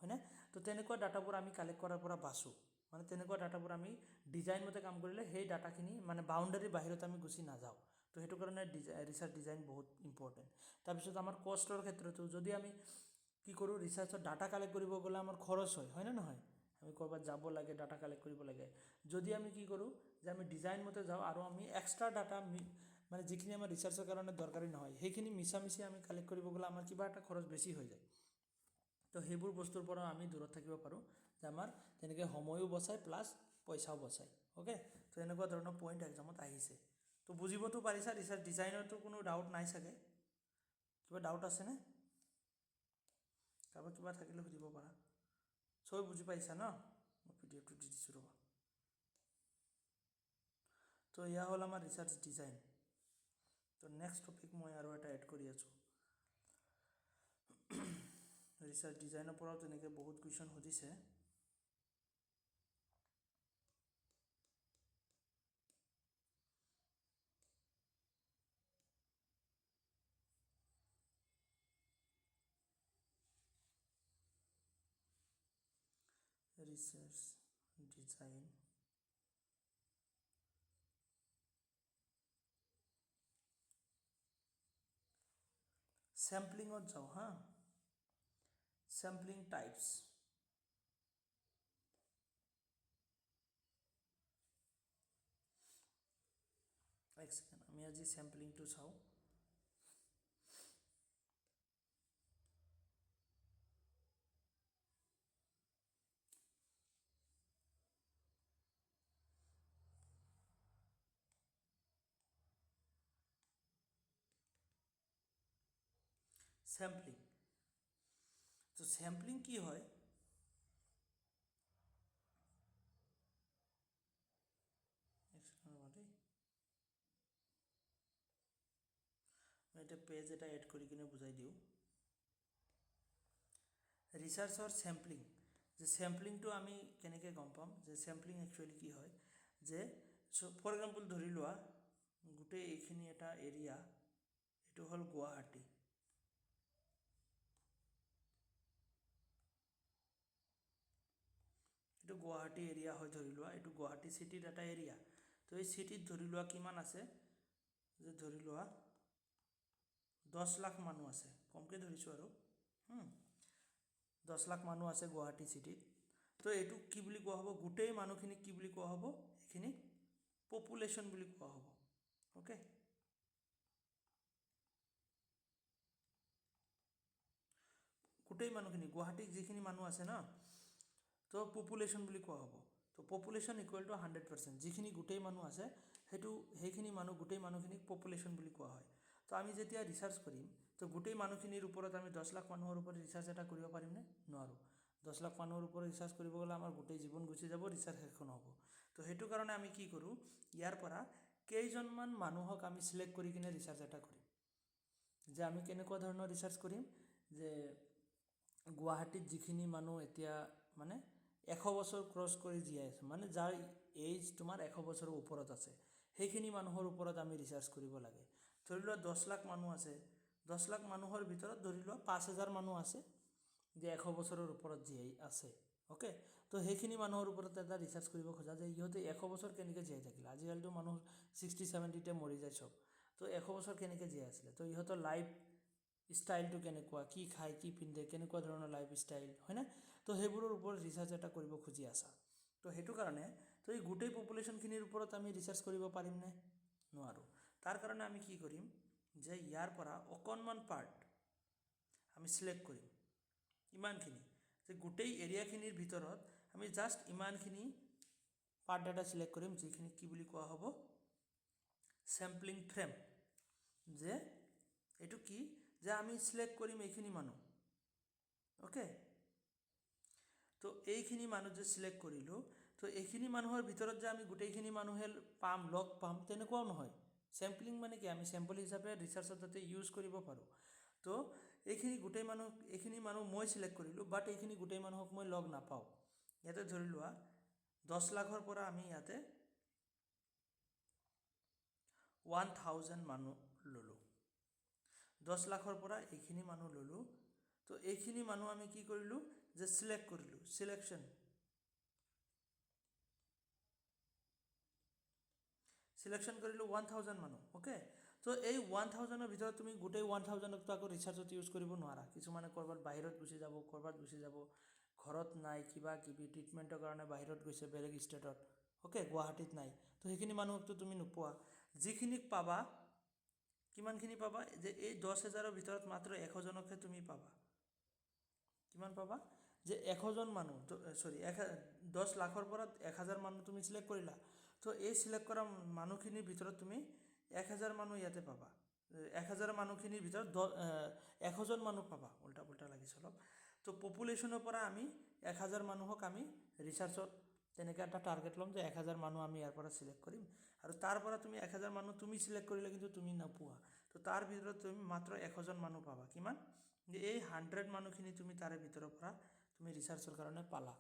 A: হয়নে তো তেনেকুৱা ডাটাবোৰ আমি কালেক্ট কৰাৰ পৰা বাচোঁ মানে তেনেকুৱা ডাটাবোৰ আমি ডিজাইন মতে কাম কৰিলে সেই ডাটাখিনি মানে বাউণ্ডাৰীৰ বাহিৰত আমি গুচি নাযাওঁ তো সেইটো কাৰণে ৰিচাৰ্চ ডিজাইন বহুত ইম্পৰ্টেণ্ট তাৰপিছত আমাৰ কষ্টৰ ক্ষেত্ৰতো যদি আমি কি কৰোঁ ৰিচাৰ্চৰ ডাটা কালেক্ট কৰিব গ'লে আমাৰ খৰচ হয়নে নহয় আমি ক'ৰবাত যাব লাগে ডাটা কালেক্ট কৰিব লাগে যদি আমি কি কৰোঁ যে আমি ডিজাইন মতে যাওঁ আৰু আমি এক্সট্ৰা ডাটা মানে যিখিনি আমাৰ ৰিচাৰ্চৰ কাৰণে দৰকাৰী নহয় সেইখিনি মিছামিছি আমি কালেক্ট কৰিব গ'লে আমাৰ কিবা এটা খৰচ বেছি হৈ যায় তো সেইবোৰ বস্তুৰ পৰা আমি দূৰত থাকিব পাৰোঁ যে আমাৰ তেনেকৈ সময়ো বচায় প্লাছ পইচাও বচায় অ'কে তো এনেকুৱা ধৰণৰ পইণ্ট এক্সামত আহিছে তো বুজিবতো পাৰিছা ৰিচাৰ্চ ডিজাইনৰতো কোনো ডাউট নাই চাগে কিবা ডাউট আছেনে কাৰোবাৰ কিবা থাকিলে সুধিব পাৰা চবে বুজি পাইছা ন মই পিডিএফটো দি দিছোঁ ৰ'বা তো এয়া হ'ল আমাৰ ৰিচাৰ্চ ডিজাইন তো নেক্সট টপিক মই আৰু এটা এড কৰি আছোঁ ৰিচাৰ্চ ডিজাইনৰ পৰাও তেনেকৈ বহুত কুৱেশ্যন সুধিছে ৰিচাৰ্চ ডিজাইন চেম্পলিঙত যাওঁ হা চেম্পলিং টাইপছ এক ছেকেণ্ড আমি আজি চেম্পলিংটো চাওঁ স্যাম্পলিং। তো স্যাম্পলিং কি হয়, এটা পেজ এটা এড কৰি কিনে বুজাই দিওঁ। ৰিচাৰ্চৰ চেম্পলিং, যে চেম্পলিংটো আমি কেনেকৈ গম পাম যে চেম্পলিং একচুৱেলি কি হয়, যে ফৰ এক্সাম্পল ধৰি লোৱা গোটেই এইখিনি এটা এৰিয়া, এইটো হ'ল গুৱাহাটী, এইটো গুৱাহাটী এৰিয়া হয় ধৰি লোৱা, এইটো গুৱাহাটী চিটিৰ এটা এৰিয়া। তো এই চিটিত ধৰি লোৱা কিমান আছে, যে ধৰি লোৱা 10 লাখ মানুহ আছে, কমকৈ ধৰিছোঁ আৰু 10 লাখ মানুহ আছে গুৱাহাটী চিটিত। তো এইটো কি বুলি কোৱা হ'ব, গোটেই মানুহখিনিক কি বুলি কোৱা হ'ব, এইখিনিক পপুলেশ্যন বুলি কোৱা হ'ব। অ'কে, গোটেই মানুহখিনি গুৱাহাটীত যিখিনি মানুহ আছে ন, তো পপুলেশ্যন বুলি কোৱা হ'ব। তো পপুলেশ্যন ইকুৱেল টু 100%, যিখিনি গোটেই মানুহ আছে সেইখিনি মানুহ, গোটেই মানুহখিনিক পপুলেশ্যন বুলি কোৱা হয়। তো আমি যেতিয়া ৰিচাৰ্চ কৰিম, তো গোটেই মানুহখিনিৰ ওপৰত আমি 10 লাখ মানুহৰ ওপৰত ৰিচাৰ্চ এটা কৰিব পাৰিমনে? নোৱাৰোঁ। 10 লাখ মানুহৰ ওপৰত ৰিচাৰ্চ কৰিব গ'লে আমাৰ গোটেই জীৱন গুচি যাব, ৰিচাৰ্চ শেষ নহ'ব। তো সেইটো কাৰণে আমি কি কৰোঁ, ইয়াৰ পৰা কেইজনমান মানুহক আমি চিলেক্ট কৰি কিনে ৰিচাৰ্চ এটা কৰিম। যে আমি কেনেকুৱা ধৰণৰ ৰিচাৰ্চ কৰিম, যে গুৱাহাটীত যিখিনি মানুহ এতিয়া মানে 100 বছৰ ক্ৰছ কৰি জীয়াই আছে, মানে যাৰ এইজ তোমাৰ 100 বছৰৰ ওপৰত আছে, সেইখিনি মানুহৰ ওপৰত আমি ৰিচাৰ্চ কৰিব লাগে। ধৰি লোৱা 10 লাখ মানুহ আছে, 10 লাখ মানুহৰ ভিতৰত ধৰি লোৱা 5,000 মানুহ আছে যে 100 বছৰৰ ওপৰত জীয়াই আছে। অ'কে, তো সেইখিনি মানুহৰ ওপৰত এটা ৰিচাৰ্চ কৰিব খোজা যে ইহঁতে 100 বছৰ কেনেকৈ জীয়াই থাকিলে। আজিকালিতো মানুহ 60-70তে মৰি যায় চব। তো 100 বছৰ কেনেকৈ জীয়াই আছিলে, তো ইহঁতৰ লাইফ ষ্টাইলটো কেনেকুৱা, কি খায়, কি পিন্ধে, কেনেকুৱা ধৰণৰ লাইফ ষ্টাইল, হয়নে? তো সেইবোৰৰ ওপৰত ৰিচাৰ্চ এটা কৰিব খুজি আছা। তো সেইটো কাৰণে তো এই গোটেই পপুলেশ্যনখিনিৰ ওপৰত আমি ৰিচাৰ্চ কৰিব পাৰিমনে? নোৱাৰোঁ। তাৰ কাৰণে আমি কি কৰিম, যে ইয়াৰ পৰা অকণমান পাৰ্ট আমি চিলেক্ট কৰিম, ইমানখিনি, যে গোটেই এৰিয়াখিনিৰ ভিতৰত আমি জাষ্ট ইমানখিনি পাৰ্ট এটা চিলেক্ট কৰিম, যিখিনি কি বুলি কোৱা হ'ব, চেম্পলিং ফ্ৰেম। যে এইটো কি, যে আমি চিলেক্ট কৰিম এইখিনি মানুহ। অ'কে, তো এইখিনি মানুহ যে চিলেক্ট কৰিলোঁ, তো এইখিনি মানুহৰ ভিতৰত যে আমি গোটেইখিনি মানুহে পাম, লগ পাম, তেনেকুৱাও নহয়। চেম্পলিং মানে কি, আমি চেম্পল হিচাপে ৰিচাৰ্চত যাতে ইউজ কৰিব পাৰোঁ। তো এইখিনি মানুহ মই চিলেক্ট কৰিলোঁ, বাট এইখিনি গোটেই মানুহক মই লগ নাপাওঁ। ইয়াতে ধৰি লোৱা 10 লাখৰ পৰা আমি ইয়াতে 1000 মানুহ ল'লোঁ, 10 লাখৰ পৰা এইখিনি মানুহ ল'লোঁ। তো এইখিনি মানুহ আমি কি কৰিলোঁ, যে চিলেক্ট কৰিলোঁ, চিলেকশ্যন কৰিলোঁ 1000 মানুহ। অ'কে, তো এই 1000ৰ ভিতৰত তুমি গোটেই 1000ক আকৌ ৰিচাৰ্চত ইউজ কৰিব নোৱাৰা। কিছুমানে ক'ৰবাত বাহিৰত গুচি যাব, ঘৰত নাই, কিবা কিবি ট্ৰিটমেণ্টৰ কাৰণে বাহিৰত গৈছে বেলেগ ষ্টেটত। অ'কে, গুৱাহাটীত নাই, তো সেইখিনি মানুহকতো তুমি নোপোৱা। যিখিনিক পাবা, কিমানখিনি পাবা, যে এই 10,000ৰ ভিতৰত মাত্ৰ 100জনকহে তুমি পাবা। কিমান পাবা, যে 100জন মানুহ, 10 লাখৰ পৰা 1000 মানুহ তুমি চিলেক্ট কৰিলা। তো এই চিলেক্ট কৰা মানুহখিনিৰ ভিতৰত তুমি 1000 মানুহ ইয়াতে পাবা। 1000 মানুহখিনিৰ ভিতৰত 100জন মানুহ পাবা, উল্টা পুল্টা লাগিছে অলপ। তো পপুলেশ্যনৰ পৰা আমি 1000 মানুহক আমি ৰিচাৰ্চত তেনেকৈ এটা টাৰ্গেট ল'ম, যে 1000 মানুহ আমি ইয়াৰ পৰা চিলেক্ট কৰিম। আৰু তাৰ পৰা তুমি 1000 মানুহ তুমি চিলেক্ট কৰিলে কিন্তু তুমি নোপোৱা। তো তাৰ ভিতৰত তুমি মাত্ৰ 100জন মানুহ পাবা। কিমান, যে এই 100 মানুহখিনি তুমি তাৰে ভিতৰৰ পৰা তুমি ৰিচাৰ্চৰ কাৰণে পালা।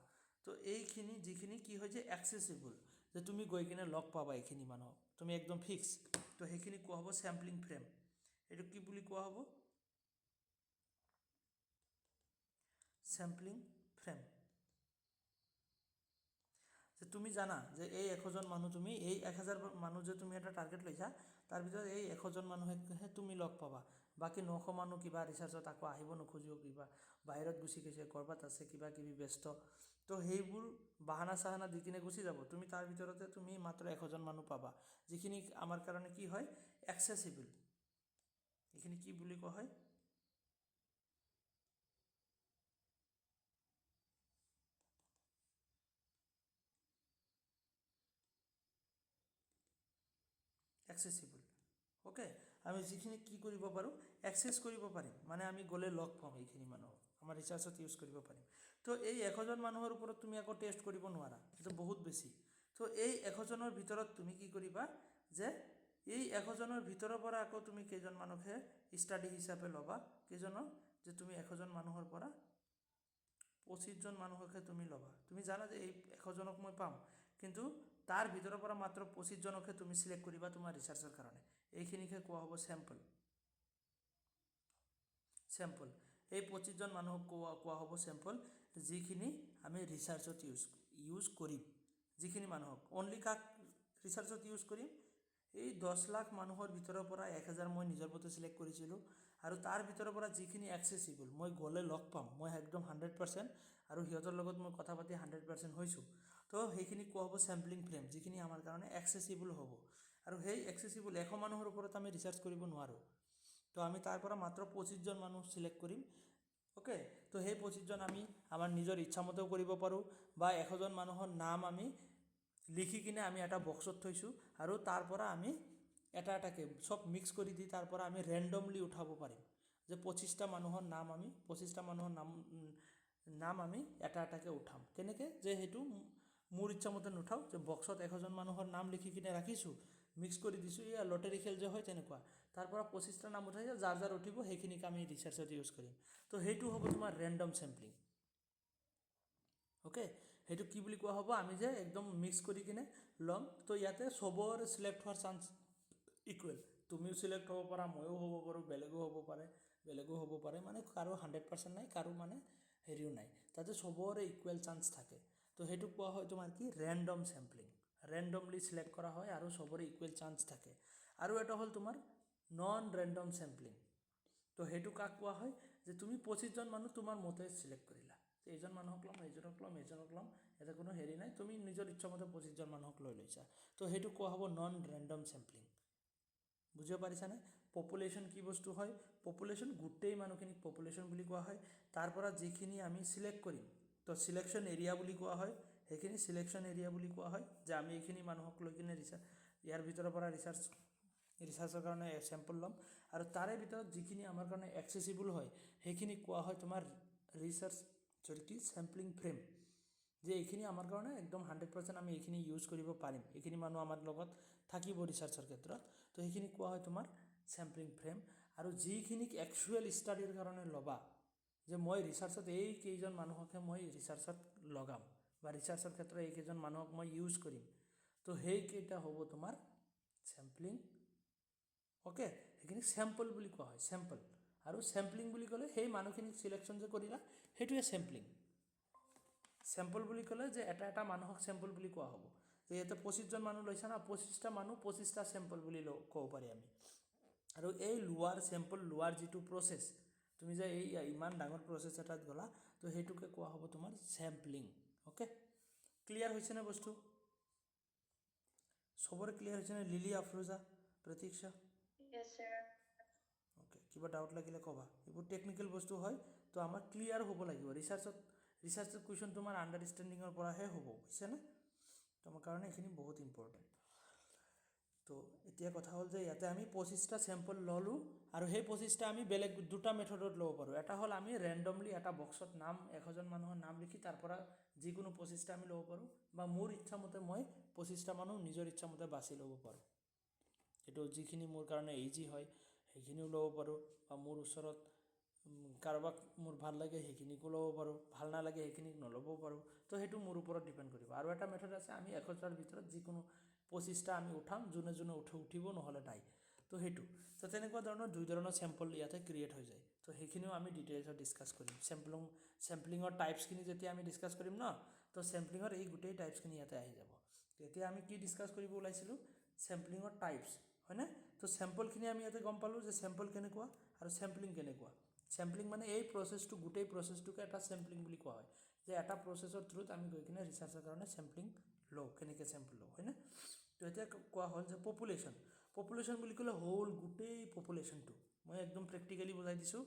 A: তো এইখিনি যিখিনি কি হয়, যে একচেচিবল, যে তুমি গৈ কিনে লগ পাবা এইখিনি মানুহক, তুমি একদম ফিক্স। তো সেইখিনি কোৱা হ'ব চেম্পলিং ফ্ৰেম। এইটো কি বুলি কোৱা হ'ব, চেম্পলিং ফ্ৰেম। যে তুমি জানা যে এই 100জন মানুহ, তুমি এই 1000 মানুহ যে তুমি এটা টাৰ্গেট লৈছা, তাৰ ভিতৰত এই 100জন মানুহে তুমি লগ পাবা। বাকী 900 মানুহ কিবা ৰিচাৰ্চত আকৌ আহিব নোখোজো, কিবা বাহিৰত গুচি গৈছে, ক'ৰবাত আছে, কিবা কিবি ব্যস্ত। তো সেইবোৰ বাহানা চাহানা দি কিনে গুচি যাব। তুমি তাৰ ভিতৰতে তুমি মাত্ৰ 100জন মানুহ পাবা, যিখিনি আমাৰ কাৰণে কি হয়, একচেচিবল। এইখিনি কি বুলি কোৱা হয়, একচেচিবল। অ'কে, আমি যিখিনি কি কৰিব পাৰোঁ এক্সেছ কৰিব পাৰিম, মানে আমি গ'লে লগ পাম এইখিনি মানুহক, আমাৰ ৰিচাৰ্চত ইউজ কৰিব পাৰিম। তো এই 100জন মানুহৰ ওপৰত তুমি আকৌ টেষ্ট কৰিব নোৱাৰা, এইটো বহুত বেছি। তো এই 100জনৰ ভিতৰত তুমি কি কৰিবা যে এই 100জনৰ ভিতৰৰ পৰা আকৌ তুমি কেইজন মানুহহে ষ্টাডি হিচাপে ল'বা, কেইজনৰ যে তুমি 100জন মানুহৰ পৰা 25জন মানুহকহে তুমি ল'বা। তুমি জানা যে এই 100জনক মই পাম, কিন্তু তাৰ ভিতৰৰ পৰা মাত্ৰ 25জনকহে তুমি চিলেক্ট কৰিবা তোমাৰ ৰিচাৰ্চৰ কাৰণে। এইখিনিকে কোৱা হ'ব চেম্পল। চেম্পল এই 25জন মানুহক কোৱা হ'ব চেম্পল, যিখিনি আমি ৰিচাৰ্চত ইউজ কৰিম। যিখিনি মানুহক অনলি কাক ৰিচাৰ্চত ইউজ কৰিম, এই 10 লাখ মানুহৰ ভিতৰৰ পৰা 1000 মই নিজৰ মতে চিলেক্ট কৰিছিলোঁ, আৰু তাৰ ভিতৰৰ পৰা যিখিনি এক্সেচিবল, মই গ'লে লগ পাম, মই একদম 100%, আৰু সিহঁতৰ লগত মই কথা পাতি 100% হৈছোঁ, তো সেইখিনি কোৱা হ'ব চেম্পলিং ফ্ৰেম, যিখিনি আমাৰ কাৰণে এক্সেচিবল হ'ব। আৰু সেই এক্সেচিবল 100 মানুহৰ ওপৰত আমি ৰিচাৰ্চ কৰিব নোৱাৰোঁ, তো আমি তাৰ পৰা মাত্ৰ 25জন মানুহ চিলেক্ট কৰিম। অ'কে, তো সেই 25জন আমি আমাৰ নিজৰ ইচ্ছামতেও কৰিব পাৰোঁ, বা 100জন মানুহৰ নাম আমি লিখি কিনে আমি এটা বক্সত থৈছোঁ, আৰু তাৰ পৰা আমি এটা এটাকৈ চব মিক্স কৰি দি তাৰ পৰা আমি ৰেণ্ডমলি উঠাব পাৰিম, যে 25টা মানুহৰ নাম আমি এটা এটাকৈ উঠাম। কেনেকৈ যে সেইটো মোৰ ইচ্ছামতে নুঠাওঁ, যে বক্সত 100জন মানুহৰ নাম লিখি কিনে ৰাখিছোঁ, মিক্স কৰি দিছোঁ, এয়া লটাৰী খেল যে হয় তেনেকুৱা, তাৰ পৰা 25টা নাম উঠাইছে, যাৰ যাৰ উঠিব সেইখিনিক আমি ৰিচাৰ্চত ইউজ কৰিম। তো সেইটো হ'ব তোমাৰ ৰেণ্ডম চেম্পলিং। অ'কে, সেইটো কি বুলি কোৱা হ'ব, আমি যে একদম মিক্স কৰি কিনে ল'ম, তো ইয়াতে চবৰ চিলেক্ট হোৱাৰ চান্স ইকুৱেল, তুমিও চিলেক্ট হ'ব পাৰা, ময়ো হ'ব পাৰোঁ, বেলেগো হ'ব পাৰে, মানে কাৰো 100% নাই, কাৰো মানে হেৰিও নাই, তাতে চবৰে ইকুৱেল চান্স থাকে। তো সেইটো কোৱা হয় তোমাৰ কি ৰেণ্ডম চেম্পলিং, ৰেণ্ডমলি চিলেক্ট কৰা হয় আৰু চবৰে ইকুৱেল চান্স থাকে। আৰু এটা হ'ল তোমাৰ নন ৰেণ্ডম চেম্পলিং। তো সেইটো কাক কোৱা হয়, যে তুমি 25জন মানুহ তোমাৰ মতে চিলেক্ট কৰিলা, যে এইজন মানুহক ল'ম, এইজনক ল'ম, ইয়াতে কোনো হেৰি নাই, তুমি নিজৰ ইচ্ছামতে 25জন মানুহক লৈ লৈছা, তো সেইটো কোৱা হ'ব নন ৰেণ্ডম চেম্পলিং। বুজিব পাৰিছানে? পপুলেশ্যন কি বস্তু হয়, পপুলেশ্যন গোটেই মানুহখিনিক পপুলেশ্যন বুলি কোৱা হয়, তাৰ পৰা যিখিনি আমি চিলেক্ট কৰিম, তো চিলেকশ্যন এৰিয়া বুলি কোৱা হয়, সেইখিনি চিলেকশ্যন এৰিয়া বুলি কোৱা হয়, যে আমি এইখিনি মানুহক লৈ কিনে ইয়াৰ ভিতৰৰ পৰা ৰিচাৰ্চৰ কাৰণে চেম্পল ল'ম, আৰু তাৰে ভিতৰত যিখিনি আমাৰ কাৰণে এক্সেচিবল হয় সেইখিনি কোৱা হয় তোমাৰ চেম্পলিং ফ্ৰেম, যে এইখিনি আমাৰ কাৰণে একদম 100% আমি এইখিনি ইউজ কৰিব পাৰিম, এইখিনি মানুহ আমাৰ লগত থাকিব ৰিচাৰ্চৰ ক্ষেত্ৰত, তো সেইখিনি কোৱা হয় তোমাৰ চেম্পলিং ফ্ৰেম। আৰু যিখিনিক একচুৱেল ষ্টাডিৰ কাৰণে ল'বা, যে মই ৰিচাৰ্চত এই কেইজন মানুহকহে মই ৰিচাৰ্চত লগাম, বা ৰিচাৰ্চৰ ক্ষেত্ৰত এইকেইজন মানুহক মই ইউজ কৰিম, তো সেইকেইটা হ'ব তোমাৰ চেম্পলিং। অ'কে, সেইখিনি চেম্পল বুলি কোৱা হয়, চেম্পল। আৰু চেম্পলিং বুলি ক'লে সেই মানুহখিনিক চিলেকশ্যন যে কৰিলা সেইটোৱে চেম্পলিং। চেম্পল বুলি ক'লে যে এটা এটা মানুহক চেম্পল বুলি কোৱা হ'ব, যে ইয়াতে 25জন মানুহ লৈছা না, 25টা মানুহ 25টা চেম্পল বুলি ক'ব পাৰি আমি। আৰু এই চেম্পল লোৱাৰ যিটো প্ৰচেছ, তুমি যে এই ইমান ডাঙৰ প্ৰচেছ এটাত গ'লা, তো সেইটোকে কোৱা হ'ব তোমাৰ চেম্পলিং। অ'কে, ক্লিয়াৰ হৈছেনে বস্তু? চবৰে ক্লিয়াৰ হৈছেনে? লিলি, আফৰোজা, প্ৰতীক্ষা? অ'কে, কিবা ডাউট লাগিলে ক'বা, এইবোৰ টেকনিকেল বস্তু হয়, তো আমাৰ ক্লিয়াৰ হ'ব লাগিব। ৰিচাৰ্চত কুৱেশ্যন তোমাৰ আণ্ডাৰষ্টেণ্ডিঙৰ পৰাহে হ'ব, বুজিছেনে? তোমাৰ কাৰণে এইখিনি বহুত ইম্পৰ্টেণ্ট। তো এতিয়া কথা হ'ল যে ইয়াতে আমি 25টা চেম্পল ল'লোঁ, আৰু সেই 25টা আমি বেলেগ দুটা মেথডত ল'ব পাৰোঁ। এটা হ'ল আমি ৰেণ্ডমলি এটা বক্সত 100জন মানুহৰ নাম লিখি তাৰ পৰা যিকোনো 25টা আমি ল'ব পাৰোঁ, বা মোৰ ইচ্ছামতে মই 25টা মানুহ নিজৰ ইচ্ছামতে বাছি ল'ব পাৰোঁ। এইটো যিখিনি মোৰ কাৰণে ইজি হয় সেইখিনিও ল'ব পাৰোঁ, বা মোৰ ওচৰত কাৰোবাক মোৰ ভাল লাগে সেইখিনিকো ল'ব পাৰোঁ, ভাল নালাগে সেইখিনিক নল'বও পাৰোঁ, তো সেইটো মোৰ ওপৰত ডিপেণ্ড কৰিব। আৰু এটা মেথড আছে, আমি 100টাৰ ভিতৰত যিকোনো 25টা আমি উঠাম, যোনে উঠিব নহ'লে নাই, তো সেইটো। তো তেনেকুৱা ধৰণৰ দুই ধৰণৰ চেম্পল ইয়াতে ক্ৰিয়েট হৈ যায়, তো সেইখিনিও আমি ডিটেইলছত ডিছকাছ কৰিম। চেম্পলিঙৰ টাইপছখিনি যেতিয়া আমি ডিছকাছ কৰিম ন, তো চেম্পলিঙৰ এই গোটেই টাইপছখিনি ইয়াতে আহি যাব। এতিয়া আমি কি ডিছকাছ কৰিব ওলাইছিলোঁ, চেম্পলিঙৰ টাইপছ, হয়নে? তো চেম্পলখিনি আমি ইয়াতে গম পালোঁ যে চেম্পল কেনেকুৱা আৰু চেম্পলিং কেনেকুৱা। চেম্পলিং মানে এই প্ৰচেছটো, গোটেই প্ৰচেছটোকে এটা চেম্পলিং বুলি কোৱা হয়, যে এটা প্ৰচেছৰ থ্ৰুত আমি গৈ কিনে ৰিচাৰ্চৰ কাৰণে চেম্পলিং লওঁ, কেনেকৈ চেম্পল লওঁ, হয়নে? তো এতিয়া কোৱা হ'ল যে পপুলেশ্যন বুলি ক'লে হ'ল গোটেই পপুলেশ্যনটো। মই একদম প্ৰেক্টিকেলি বুজাই দিছোঁ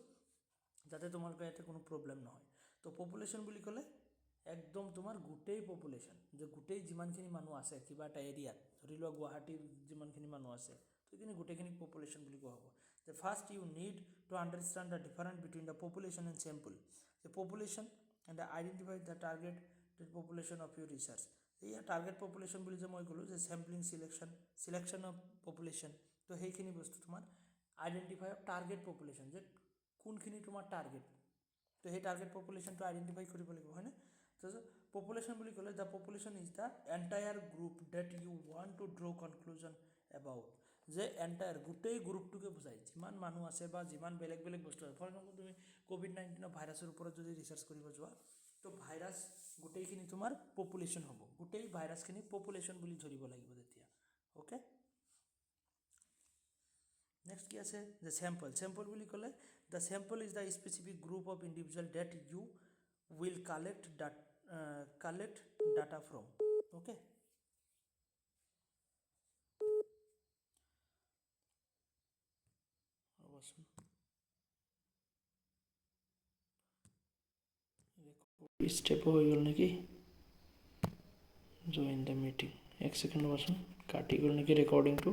A: যাতে তোমালোকৰ ইয়াতে কোনো প্ৰব্লেম নহয়। তো পপুলেশ্যন বুলি ক'লে একদম তোমাৰ গোটেই পপুলেশ্যন, যে গোটেই যিমানখিনি মানুহ আছে কিবা এটা এৰিয়াত, ধৰি লোৱা গুৱাহাটীৰ যিমানখিনি মানুহ আছে, তো এইখিনি গোটেইখিনি পপুলেশ্যন বুলি কোৱা হ'ব যে first you need to understand the difference between the population and sample the population and identify the target population of your research এইয়া টাৰ্গেট পপুলেশ্যন বুলি যে মই ক'লোঁ যে চেম্পলিং চিলেকশ্যন অফ পপুলেশ্যন তো সেইখিনি বস্তু তোমাৰ আইডেণ্টিফাই অফ টাৰ্গেট পপুলেশ্যন যে কোনখিনি তোমাৰ টাৰ্গেট তো সেই টাৰ্গেট পপুলেশ্যনটো আইডেণ্টিফাই কৰিব লাগিব হয়নে তো পপুলেশ্যন বুলি ক'লে the population is the entire group that you want to draw conclusion about যে এণ্টায়াৰ গোটেই গ্ৰুপটোকে বুজায় যিমান মানুহ আছে বা যিমান বেলেগ বেলেগ বস্তু আছে ফৰ এক্সাম্পল তুমি ক'ভিড-19 ভাইৰাছৰ ওপৰত যদি ৰিচাৰ্চ কৰিব যোৱা তো ভাইৰাছ গোটেইখিনি তোমাৰ পপুলেশ্যন হ'ব গোটেই ভাইৰাছখিনি পপুলেশ্যন বুলি ধৰিব লাগিব তেতিয়া অ'কে নেক্সট কি আছে যে চেম্পল বুলি ক'লে the sample is the specific group of individual that you will collect data from okay ৰ'বাচোন ষ্টেপ হৈ গ'ল নেকি জইন দ্য মিটিং এক ছেকেণ্ড ৰ'বাচোন কাটি গ'ল নেকি ৰেকৰ্ডিংটো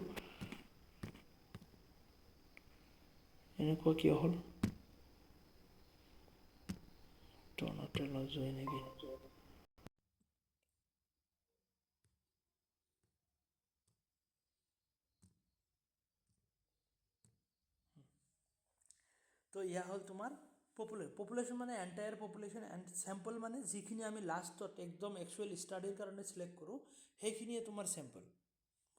A: এনেকুৱা কিয় হ'ল টনটেলত জইন নেকি তো ইয়া হ'ল তোমাৰ পপুলেশ্যন মানে এণ্টায়াৰ পপুলেশ্যন এণ্ড চেম্পল মানে যিখিনি আমি লাষ্টত একদম একচুৱেল ষ্টাডিৰ কাৰণে চিলেক্ট কৰোঁ সেইখিনিয়ে তোমাৰ চেম্পল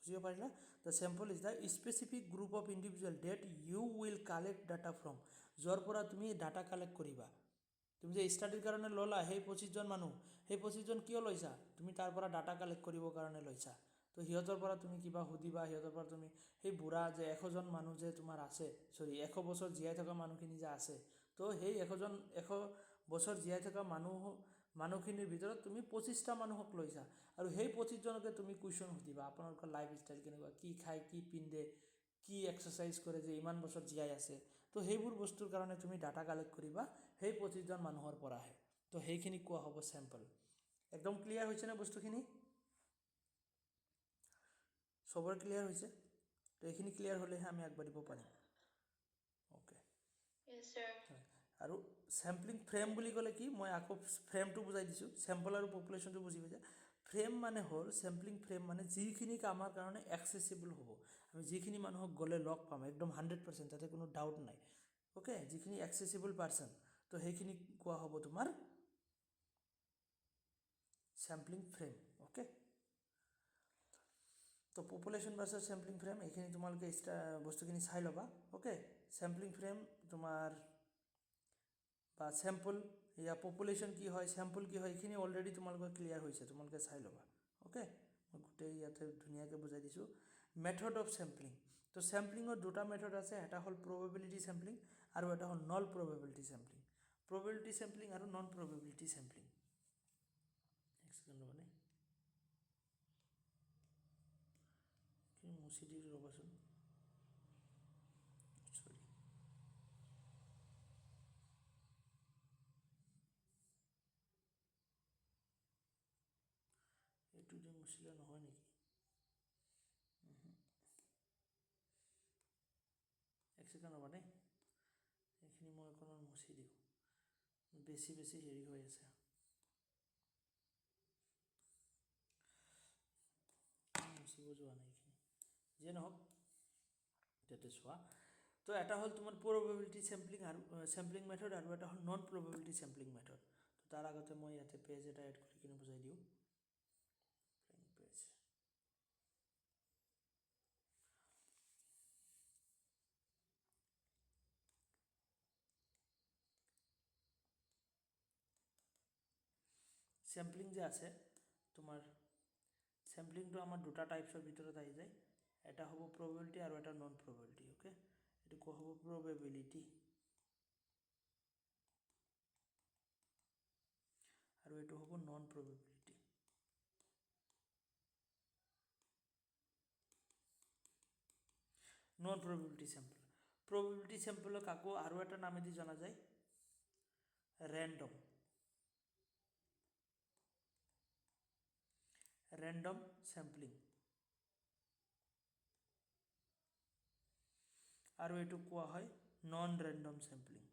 A: বুজিব পাৰিলা the sample is the specific group of individual that you will collect data from য'ৰ পৰা তুমি ডাটা কালেক্ট কৰিবা তুমি যে ষ্টাডিৰ কাৰণে ল'লা সেই 25জন মানুহ সেই 25জন কিয় লৈছা তুমি তাৰ পৰা ডাটা কালেক্ট কৰিবৰ কাৰণে লৈছা তো সিহঁতৰ পৰা তুমি কিবা সুধিবা সিহঁতৰ পৰা তুমি সেই বুঢ়া যে 100জন মানুহ যে তোমাৰ আছে 100 বছৰ জীয়াই থকা মানুহখিনি যে আছে তো সেই 100 বছৰ জীয়াই থকা মানুহখিনিৰ ভিতৰত তুমি 25টা মানুহক লৈছা আৰু সেই 25জনকে তুমি কুৱেশ্যন সুধিবা আপোনালোকৰ লাইফ ষ্টাইল কেনেকুৱা কি খায় কি পিন্ধে কি এক্সাৰচাইজ কৰে যে ইমান বছৰ জীয়াই আছে তো সেইবোৰ বস্তুৰ কাৰণে তুমি ডাটা কালেক্ট কৰিবা সেই 25জন মানুহৰ পৰাহে তো সেইখিনি কোৱা হ'ব চেম্পল একদম ক্লিয়াৰ হৈছেনে বস্তুখিনি সবৰ ক্লিয়াৰ হৈছে তো এইখিনি ক্লিয়াৰ হ'লেহে আমি আগবাঢ়িব পাৰিম অ'কে আৰু চেম্পলিং ফ্ৰেম বুলি ক'লে কি মই আকৌ ফ্ৰেমটো বুজাই দিছোঁ চেম্পল আৰু পপুলেশ্যনটো বুজি পাইছা ফ্ৰেম মানে হ'ল চেম্পলিং ফ্ৰেম মানে যিখিনিক আমাৰ কাৰণে একচেচিবল হ'ব আমি যিখিনি মানুহক গ'লে লগ পাম একদম 100% তাতে কোনো ডাউট নাই অ'কে যিখিনি একচেচিবল পাৰ্চন তো সেইখিনি কোৱা হ'ব তোমাৰ চেম্পলিং ফ্ৰেম অ'কে তো পপুলেশ্যন ভাৰ্চেছ চেম্পলিং ফ্ৰেম এইখিনি তোমালোকে বস্তুখিনি চাই ল'বা অ'কে চেম্পলিং ফ্ৰেম তোমাৰ বা চেম্পল ইয়া পপুলেশ্যন কি হয় চেম্পল কি হয় এইখিনি অলৰেডি তোমালোকৰ ক্লিয়াৰ হৈছে তোমালোকে চাই ল'বা অ'কে মই গোটেই ইয়াতে ধুনীয়াকৈ বুজাই দিছোঁ মেথড অফ চেম্পলিং তো চেম্পলিঙৰ দুটা মেথড আছে এটা হ'ল প্ৰবেবিলিটি চেম্পলিং আৰু এটা হ'ল নন প্ৰবেবিলিটি চেম্পলিং আৰু নন প্ৰবেবিলিটি চেম্পলিং এক ছেকেণ্ড মানে মুচি দি ৰ'বাচোন চৰি এইটো যে মুচিলে নহয় নেকি এক ছেকেণ্ড ৰ'বা দেই এইখিনি মই অকণমান মুচি দিওঁ বেছি হেৰি হৈ আছে মুচিব যোৱা নাই এইখিনি যিয়ে নহওক তাতে চোৱা তো এটা হ'ল তোমাৰ প্ৰবেবিলিটি চেম্পলিং মেথড আৰু এটা হ'ল নন প্ৰবেবিলিটি চেম্পলিং মেথড তো তাৰ আগতে মই ইয়াতে পেজ এটা এড কৰি কিনে বুজাই দিওঁ পেজ চেম্পলিং যে আছে তোমাৰ চেম্পলিংটো আমাৰ দুটা টাইপছৰ ভিতৰত আহি যায় এটা হ'ব প্ৰবেবিলিটি আৰু এটা নন প্ৰবেবিলিটি অ'কে এইটো কোৱা হ'ব প্ৰবেবিলিটি আৰু এইটো হ'ব নন প্ৰবেবিলিটি নন প্ৰবেবিলিটি চেম্পলক আকৌ আৰু এটা নামেদি জনা যায় ৰেণ্ডম চেম্পলিং আৰু এইটো কোৱা হয় নন ৰেণ্ডম চেম্পলিং।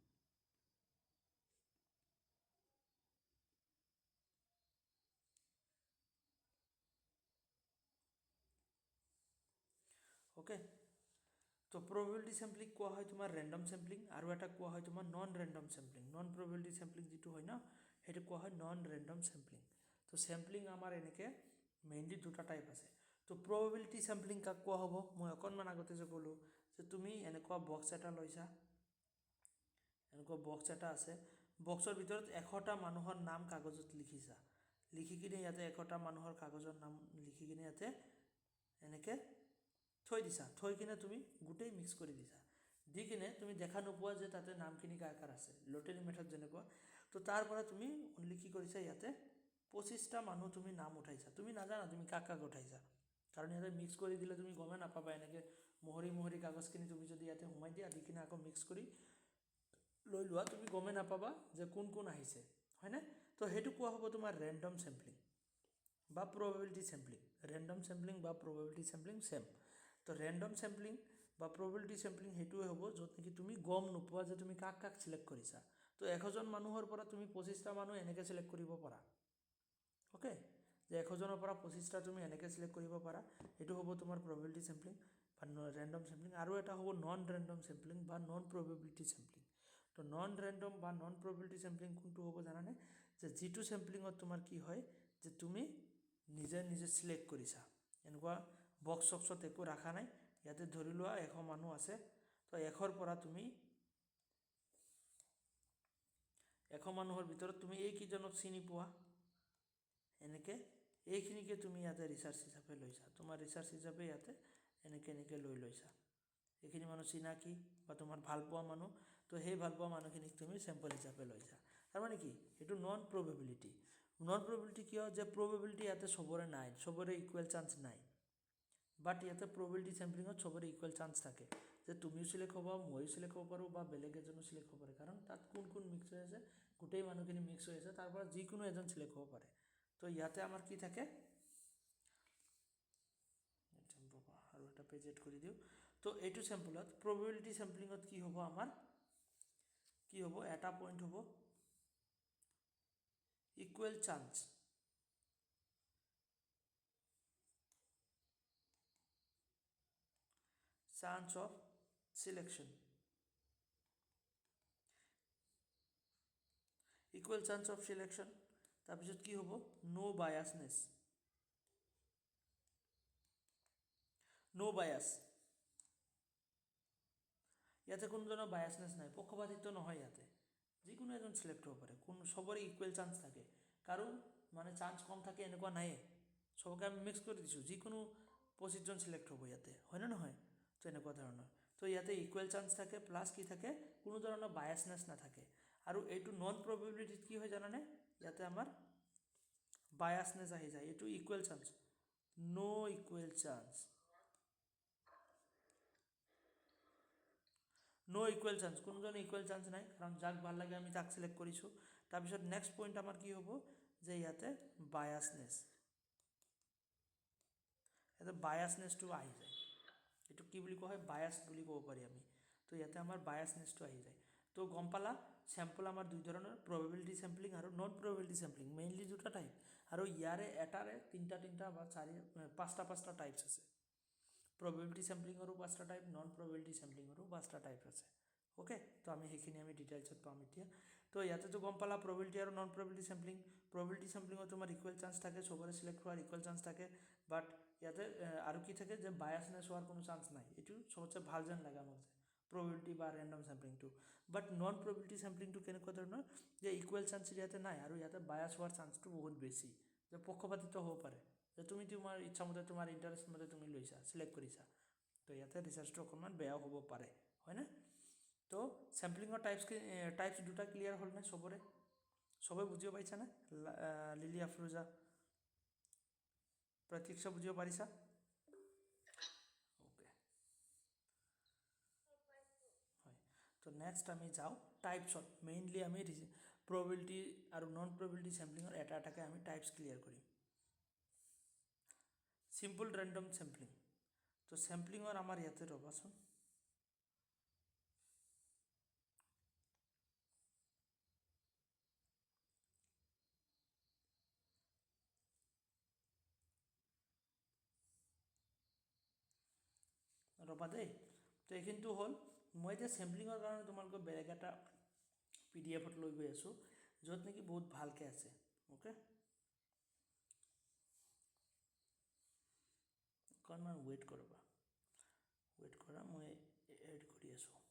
A: ওকে, তো probability sampling কোৱা হয় তোমাৰ ৰেণ্ডম চেম্পলিং, আৰু এটা কোৱা হয় তোমাৰ non random sampling. Non probability sampling যিটো হয় ন, সেইটো কোৱা হয় নন ৰেণ্ডম চেম্পলিং। তো চেম্পলিং আমাৰ এনেকৈ মেইনলি দুটা টাইপ আছে। তো probability sampling কাক কোৱা হ'ব, মই অকণমান আগতে যে ক'লোঁ যে তুমি এনেকুৱা বক্স এটা লৈছা, এনেকুৱা বক্স এটা আছে, বক্সৰ ভিতৰত 100টা মানুহৰ নাম কাগজত লিখিছা, লিখি কিনে ইয়াতে 100টা মানুহৰ কাগজৰ নাম লিখি কিনে ইয়াতে এনেকৈ থৈ দিছা, থৈ কিনে তুমি গোটেই মিক্স কৰি দিছা, দি কিনে তুমি দেখা নোপোৱা যে তাতে নামখিনি কাৰ কাৰ আছে, লটাৰী মেথড যেনেকুৱা। তো তাৰ পৰা তুমি অনলি কি কৰিছা, ইয়াতে 25টা মানুহ তুমি নাম উঠাইছা, তুমি নাজানা তুমি কাক কাক উঠাইছা, কাৰণ ইয়াতে মিক্স কৰি দিলে তুমি গমেই নাপাবা। এনেকৈ মোহৰি কাগজখিনি তুমি যদি ইয়াতে সোমাই দিয়া, দি কিনে আকৌ মিক্স কৰি লৈ লোৱা, তুমি গমেই নাপাবা যে কোন কোন আহিছে, হয়নে? তো সেইটো কোৱা হ'ব তোমাৰ ৰেণ্ডম চেম্পলিং বা probability sampling। ৰেণ্ডম চেম্পলিং বা probability sampling চেম। তো ৰেণ্ডম চেম্পলিং বা probability sampling সেইটোৱে হ'ব য'ত নেকি তুমি গম নোপোৱা যে তুমি কাক কাক চিলেক্ট কৰিছা। তো 100জন মানুহৰ পৰা তুমি 25টা মানুহ এনেকৈ চিলেক্ট কৰিব পাৰা। অ'কে, যে 100জনৰ পৰা 25টা তুমি এনেকৈ চিলেক্ট কৰিব পাৰা, এইটো হ'ব তোমাৰ probability sampling বা ৰেণ্ডম চেম্পলিং। আৰু এটা হ'ব নন ৰেণ্ডম চেম্পলিং বা নন probability sampling। তো নন ৰেণ্ডম বা নন probability sampling কোনটো হ'ব জানানে, যে যিটো চেম্পলিঙত তোমাৰ কি হয় যে তুমি নিজে নিজে চিলেক্ট কৰিছা, এনেকুৱা বক্স চক্সত একো ৰাখা নাই, ইয়াতে ধৰি লোৱা 100 মানুহ আছে, তো 100ৰ পৰা তুমি 100 মানুহৰ ভিতৰত তুমি এইকেইজনক চিনি পোৱা, এনেকৈ এইখিনিকে তুমি ইয়াতে ৰিচাৰ্চ হিচাপে লৈছা, তোমাৰ ৰিচাৰ্চ হিচাপে ইয়াতে এনেকৈ লৈ লৈছা, এইখিনি মানুহ চিনাকি বা তোমাৰ ভাল পোৱা মানুহ, তো সেই ভাল পোৱা মানুহখিনিক তুমি চেম্পল হিচাপে লৈছা। তাৰমানে কি, এইটো নন probability। নন probability কিয়, যে probability ইয়াতে চবৰে নাই, চবৰে ইকুৱেল চান্স নাই, বাট ইয়াতে probability চেম্পলিঙত চবৰে ইকুৱেল চান্স থাকে, যে তুমিও চিলেক্ট হ'ব, ময়ো চিলেক্ট হ'ব পাৰোঁ বা বেলেগ এজনো চিলেক্ট হ'ব পাৰে, কাৰণ তাত কোন কোন মিক্স হৈ আছে, গোটেই মানুহখিনি মিক্স হৈ আছে, তাৰ পৰা যিকোনো এজন চিলেক্ট হ'ব পাৰে। তো ইয়াতে আমাৰ কি থাকে, আৰু এটা পেজ এড কৰি দিওঁ। তো এইটো চেম্পলত probability চেম্পলিঙত কি হ'ব, আমাৰ কি হ'ব, এটা পইণ্ট হ'ব equal chance, chance of selection, equal chance of selection. তাৰপিছত কি হ'ব, নো বায়াছনেছ, নো বায়াছ, ইয়াতে কোনোজনৰ বায়াছনেছ নাই, পক্ষপাতিত্ব নহয়, ইয়াতে যিকোনো এজন চিলেক্ট হ'ব পাৰে, চবৰে ইকুৱেল চান্স থাকে, কাৰো মানে চান্স কম থাকে এনেকুৱা নাইয়ে, চবকে আমি মিক্স কৰি দিছোঁ, যিকোনো 25জন চিলেক্ট হ'ব ইয়াতে, হয়নে নহয়? তো এনেকুৱা ধৰণৰ, তো ইয়াতে ইকুৱেল চান্স থাকে, প্লাছ কি থাকে, কোনো ধৰণৰ বায়াছনেছ নাথাকে। আৰু এইটো নন probabilityত কি হয় জানানে, ইয়াতে আমাৰ বায়াছনেছ আহি যায়, এইটো ইকুৱেল চান্স, নো ইকুৱেল চান্স, নো ইকুৱেল চান্স, কোনোজনে ইকুৱেল চান্স নাই, কাৰণ যাক ভাল লাগে আমি তাক চিলেক্ট কৰিছোঁ। তাৰপিছত নেক্সট পইণ্ট আমাৰ কি হ'ব, যে ইয়াতে বায়াছনেছ, ইয়াতে বায়াছনেছটো আহি যায়, এইটো কি বুলি কোৱা হয়, বায়াছ বুলি ক'ব পাৰি আমি। তো ইয়াতে আমাৰ বায়াছনেছটো আহি যায়। তো গম পালা, চেম্পল আমাৰ দুই ধৰণৰ, probability sampling আৰু নন probability sampling, মেইনলি দুটা টাইপ, আৰু ইয়াৰে এটাৰে তিনিটা বা পাঁচটা টাইপছ আছে। probability sampling-ৰো 5টা টাইপ, নন probability sampling-ৰো 5টা টাইপ আছে। ওকে, তো আমি সেইখিনি আমি ডিটেইলছত পাম এতিয়া। তো ইয়াতেতো গম পালা probability আৰু নন probability sampling। probability sampling-ত তোমাৰ ইকুৱেল চান্স থাকে, চবৰে চিলেক্ট হোৱাৰ ইকুৱেল চান্স থাকে, বাট ইয়াতে আৰু কি থাকে, যে বায়াছনেছ হোৱাৰ কোনো চান্স নাই, এইটো চবতছে ভাল যেন লাগে আমাক যে probability বা ৰেণ্ডম চেম্পলিংটো। বাট নন probability চেম্পলিংটো কেনেকুৱা ধৰণৰ, যে ইকুৱেল চান্স ইয়াতে নাই, আৰু ইয়াতে বায়াছ হোৱাৰ চান্সটো বহুত বেছি, যে পক্ষপাতিত্ব হ'ব পাৰে, যে তুমি তোমাৰ ইচ্ছামতে তোমাৰ ইণ্টাৰেষ্ট মতে তুমি লৈছা, চিলেক্ট কৰিছা, তো ইয়াতে ৰিচাৰ্চটো অকণমান বেয়াও হ'ব পাৰে, হয়নে? তো চেম্পলিঙৰ টাইপছ দুটা ক্লিয়াৰ হ'লনে চবৰে, চবে বুজিব পাৰিছানে? লিলি আফৰোজা, প্ৰতীক্ষা বুজিব পাৰিছা? অ'কে, হয়। তো নেক্সট আমি যাওঁ টাইপছত, মেইনলি আমি probability আৰু নন probability চেম্পলিঙৰ এটা এটাকৈ আমি টাইপছ ক্লিয়াৰ কৰিম। চিম্পল ৰেণ্ডম চেম্পলিং, তো চেম্পলিঙৰ আমাৰ ইয়াতে ৰ'বাচোন, ৰ'বা দেই। তো এইখিনিতো হ'ল। মই এতিয়া চেম্পলিঙৰ কাৰণে তোমালোকক বেলেগ এটা PDF লৈ গৈ আছোঁ, য'ত নেকি বহুত ভালকৈ আছে। অ'কে, অকণমান ৱেইট কৰা, মই এড কৰি আছোঁ।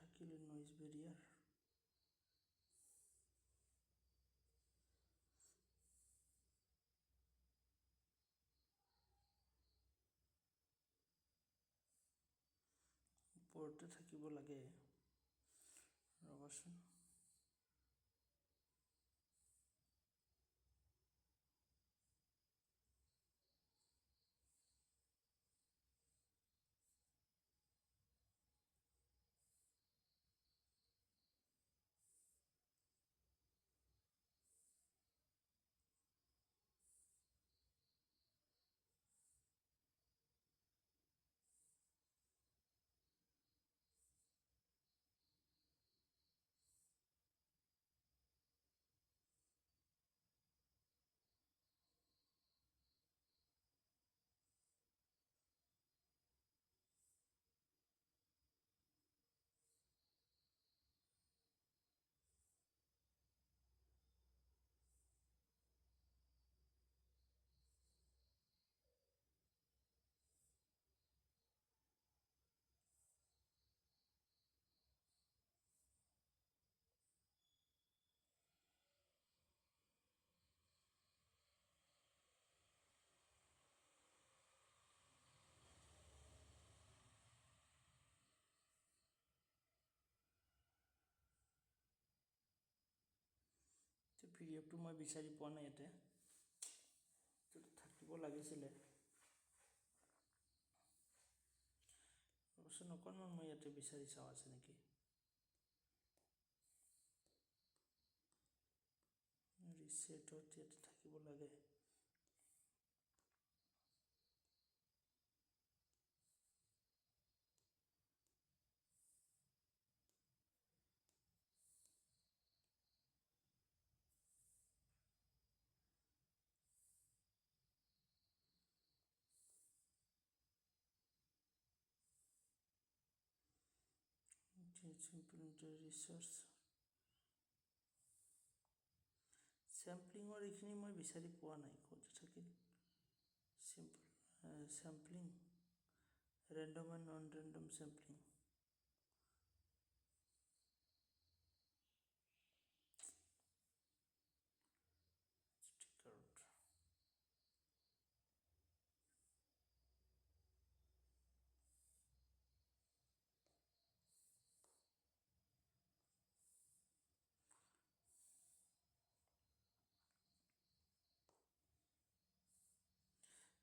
A: থাকিলে নইজ বেৰিয়াৰ, ওপৰতে থাকিব লাগে, ৰ'বাচোন। PDFটো মই বিচাৰি পোৱা নাই ইয়াতে, থাকিব লাগিছিলে। ৰ'বাচোন, অকণমান মই ইয়াতে বিচাৰি চাওঁ আছে নেকি। ৰিচেটত ইয়াতে থাকিব লাগে। ৰিচাৰ্চ চেম্পলিঙৰ এইখিনি মই বিচাৰি পোৱা নাই, ক'ত থাকিল sampling, random and non random sampling.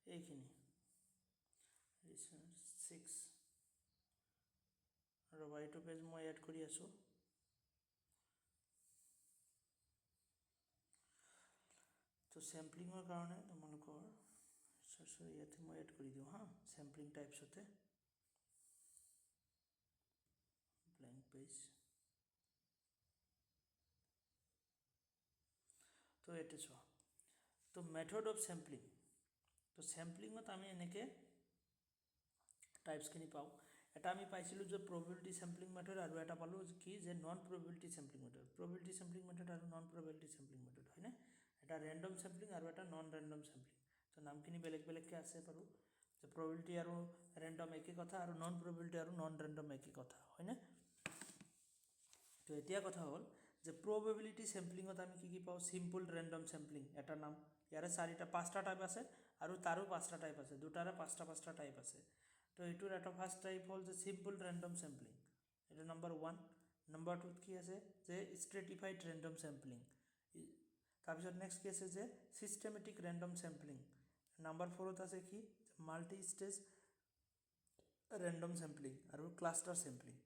A: এইখিনি ৰিচাৰ্চ 6, ৰ'বা এইটো পেজ মই এড কৰি আছোঁ। তো চেম্পলিঙৰ কাৰণে তোমালোকৰ ৰিচাৰ্চৰ ইয়াতে মই এড কৰি দিওঁ হা, চেম্পলিং টাইপছতে ব্লেংক পেজ। তো এইটো চোৱা, তো মেথড অফ চেম্পলিং। তো চেম্পলিঙত আমি এনেকৈ টাইপছখিনি পাওঁ। এটা আমি পাইছিলোঁ যে প্ৰবেবিলিটি চেম্পলিং মেথড, আৰু এটা পালোঁ কি যে non probability sampling method. Probability sampling method আৰু নন প্ৰবেবিলিটি চেম্পলিং মেথড হয়নে। এটা ৰেণ্ডম চেম্পলিং আৰু এটা নন ৰেণ্ডম চেম্পলিং। তো নামখিনি বেলেগ বেলেগকৈ আছে বাৰু, যে প্ৰবেবিলিটি আৰু ৰেণ্ডম একেই কথা, আৰু নন প্ৰবেবিলিটি আৰু নন ৰেণ্ডম একেই কথা হয়নে। তো এতিয়া কথা হ'ল যে probability sampling আমি কি পাওঁ simple random sampling এটা নাম ইয়াৰে চাৰিটা পাঁচটা টাইপ আছে আৰু তাৰো পাঁচটা টাইপ আছে দুটাৰে পাঁচটা টাইপ আছে তো এইটোৰ এটা ফাৰ্ষ্ট টাইপ হ'ল যে simple random sampling এটা নাম্বাৰ 1 নাম্বাৰ 2 কি আছে যে stratified random sampling তাৰপিছত নেক্সট কি আছে যে systematic random sampling নাম্বাৰ 4 আছে কি মাল্টি স্টেজ random sampling আৰু cluster sampling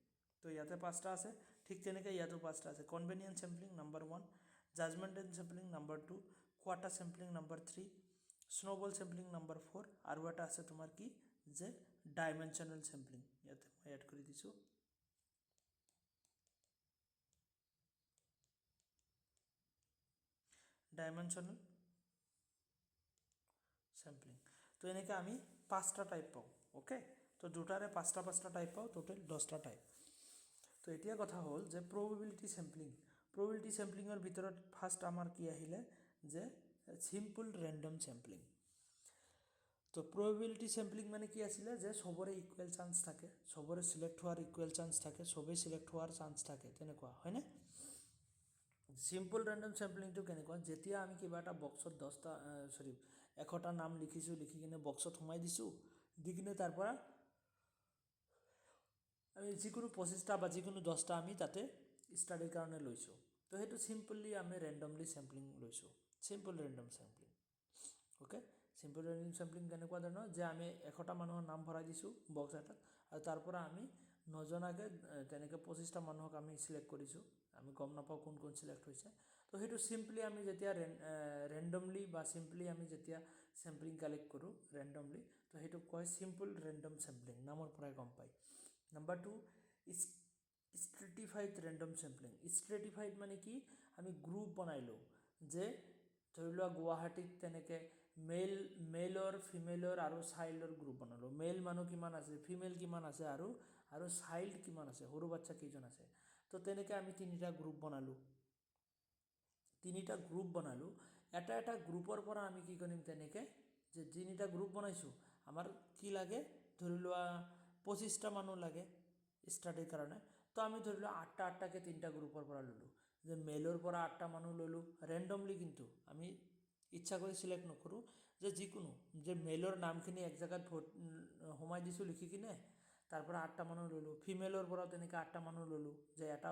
A: তো ইয়াতে পাঁচটা আছে ঠিক তেনেকৈ ইয়াতো পাঁচটা আছে convenient sampling number 1 judgmental sampling number 2 quarter sampling number 3 snowball sampling number 4 আৰু এটা আছে তোমাৰ কি যে ডাইমেনশনাল স্যাম্পলিং ইয়াতে মই এড কৰি দিছো ডাইমেনশনাল স্যাম্পলিং তো এনেকৈ আমি পাঁচটা টাইপ পাওঁ ওকে তো দুটাৰে পাঁচটা টাইপ পাওঁ টোটেল 10টা টাইপ তো এতিয়া কথা হ'ল যে probability sampling ভিতৰত ফাৰ্ষ্ট আমাৰ কি আহিলে যে simple random sampling তো probability sampling মানে কি আছিলে যে সবৰে ইকুৱেল চান্স থাকে সবৰে সিলেক্ট হোৱাৰ ইকুৱেল চান্স থাকে সবে সিলেক্ট হোৱাৰ চান্স থাকে তেনেকুৱা হয়নে simple random sampling to কেনেকুৱা যেতিয়া আমি কিবা এটা বক্সত 10টা সৰি 100টা নাম লিখিছো লিখি কিনে বক্সত সোমাই দিছো দি কিনে তাৰ পৰা আমি যিকোনো 25টা বা যিকোনো 10টা আমি তাতে ষ্টাডিৰ কাৰণে লৈছো তো হেতু সিম্পলি আমি ৰেন্ডমলি স্যাম্পলিং লৈছো simple random sampling okay simple random sampling কেনেকুৱা ধৰণৰ যে আমি 100টা মানুহৰ নাম ভৰাই দিছো বক্স এটাত আৰু তাৰ পৰা আমি নজনাকে তেনেকৈ 25টা মানুহক আমি সিলেক্ট কৰিছো আমি গম নাপাওঁ কোন কোন সিলেক্ট হৈছে তো হেতু সিম্পলি আমি যেতিয়া ৰেন্ডমলি বা সিম্পলি আমি যেতিয়া স্যাম্পলিং কালেক্ট কৰো ৰেন্ডমলি তো হেতু কয় সিম্পল ৰেন্ডম স্যাম্পলিং নামৰ পৰাই গম পায় number 2 stratified random sampling stratified মানে কি আমি গ্ৰুপ বনাইলো যে ধৰিলোৱা গুৱাহাটীত তেনেকে মেলৰ ফিমেলৰ আৰু চাইল্ডৰ গ্ৰুপ বনালো মেল মানুহ কিমান আছে ফিমেল কিমান আছে আৰু চাইল্ড কিমান আছে সৰু বাচ্চা কেইজন আছে তো তেনেকে আমি তিনিটা গ্ৰুপ বনালো এটা গ্ৰুপৰ পৰা আমি কি কৰিম তেনেকে যে তিনিটা গ্ৰুপ বনাইছো আমাৰ কি লাগে ধৰিলোৱা 25টা মানুহ লাগে স্টাডিৰ কাৰণে তো আমি ধৰিলো 8টাকে তিনটা গ্ৰুপৰ পৰা ললো যে মেলৰ পৰা 8টা মানুহ ললো ৰেন্ডমলি কিন্তু আমি ইচ্ছা কৰি সিলেক্ট নকৰো যে যিকোনো যে মেলৰ নামখিনি এক জায়গাত হোমাই দিছো লিখি কিনে তাৰ পৰা 8টা মানুহ ললো ফিমেলৰ পৰা তেনেকৈ 8টা মানুহ ললো যে এটা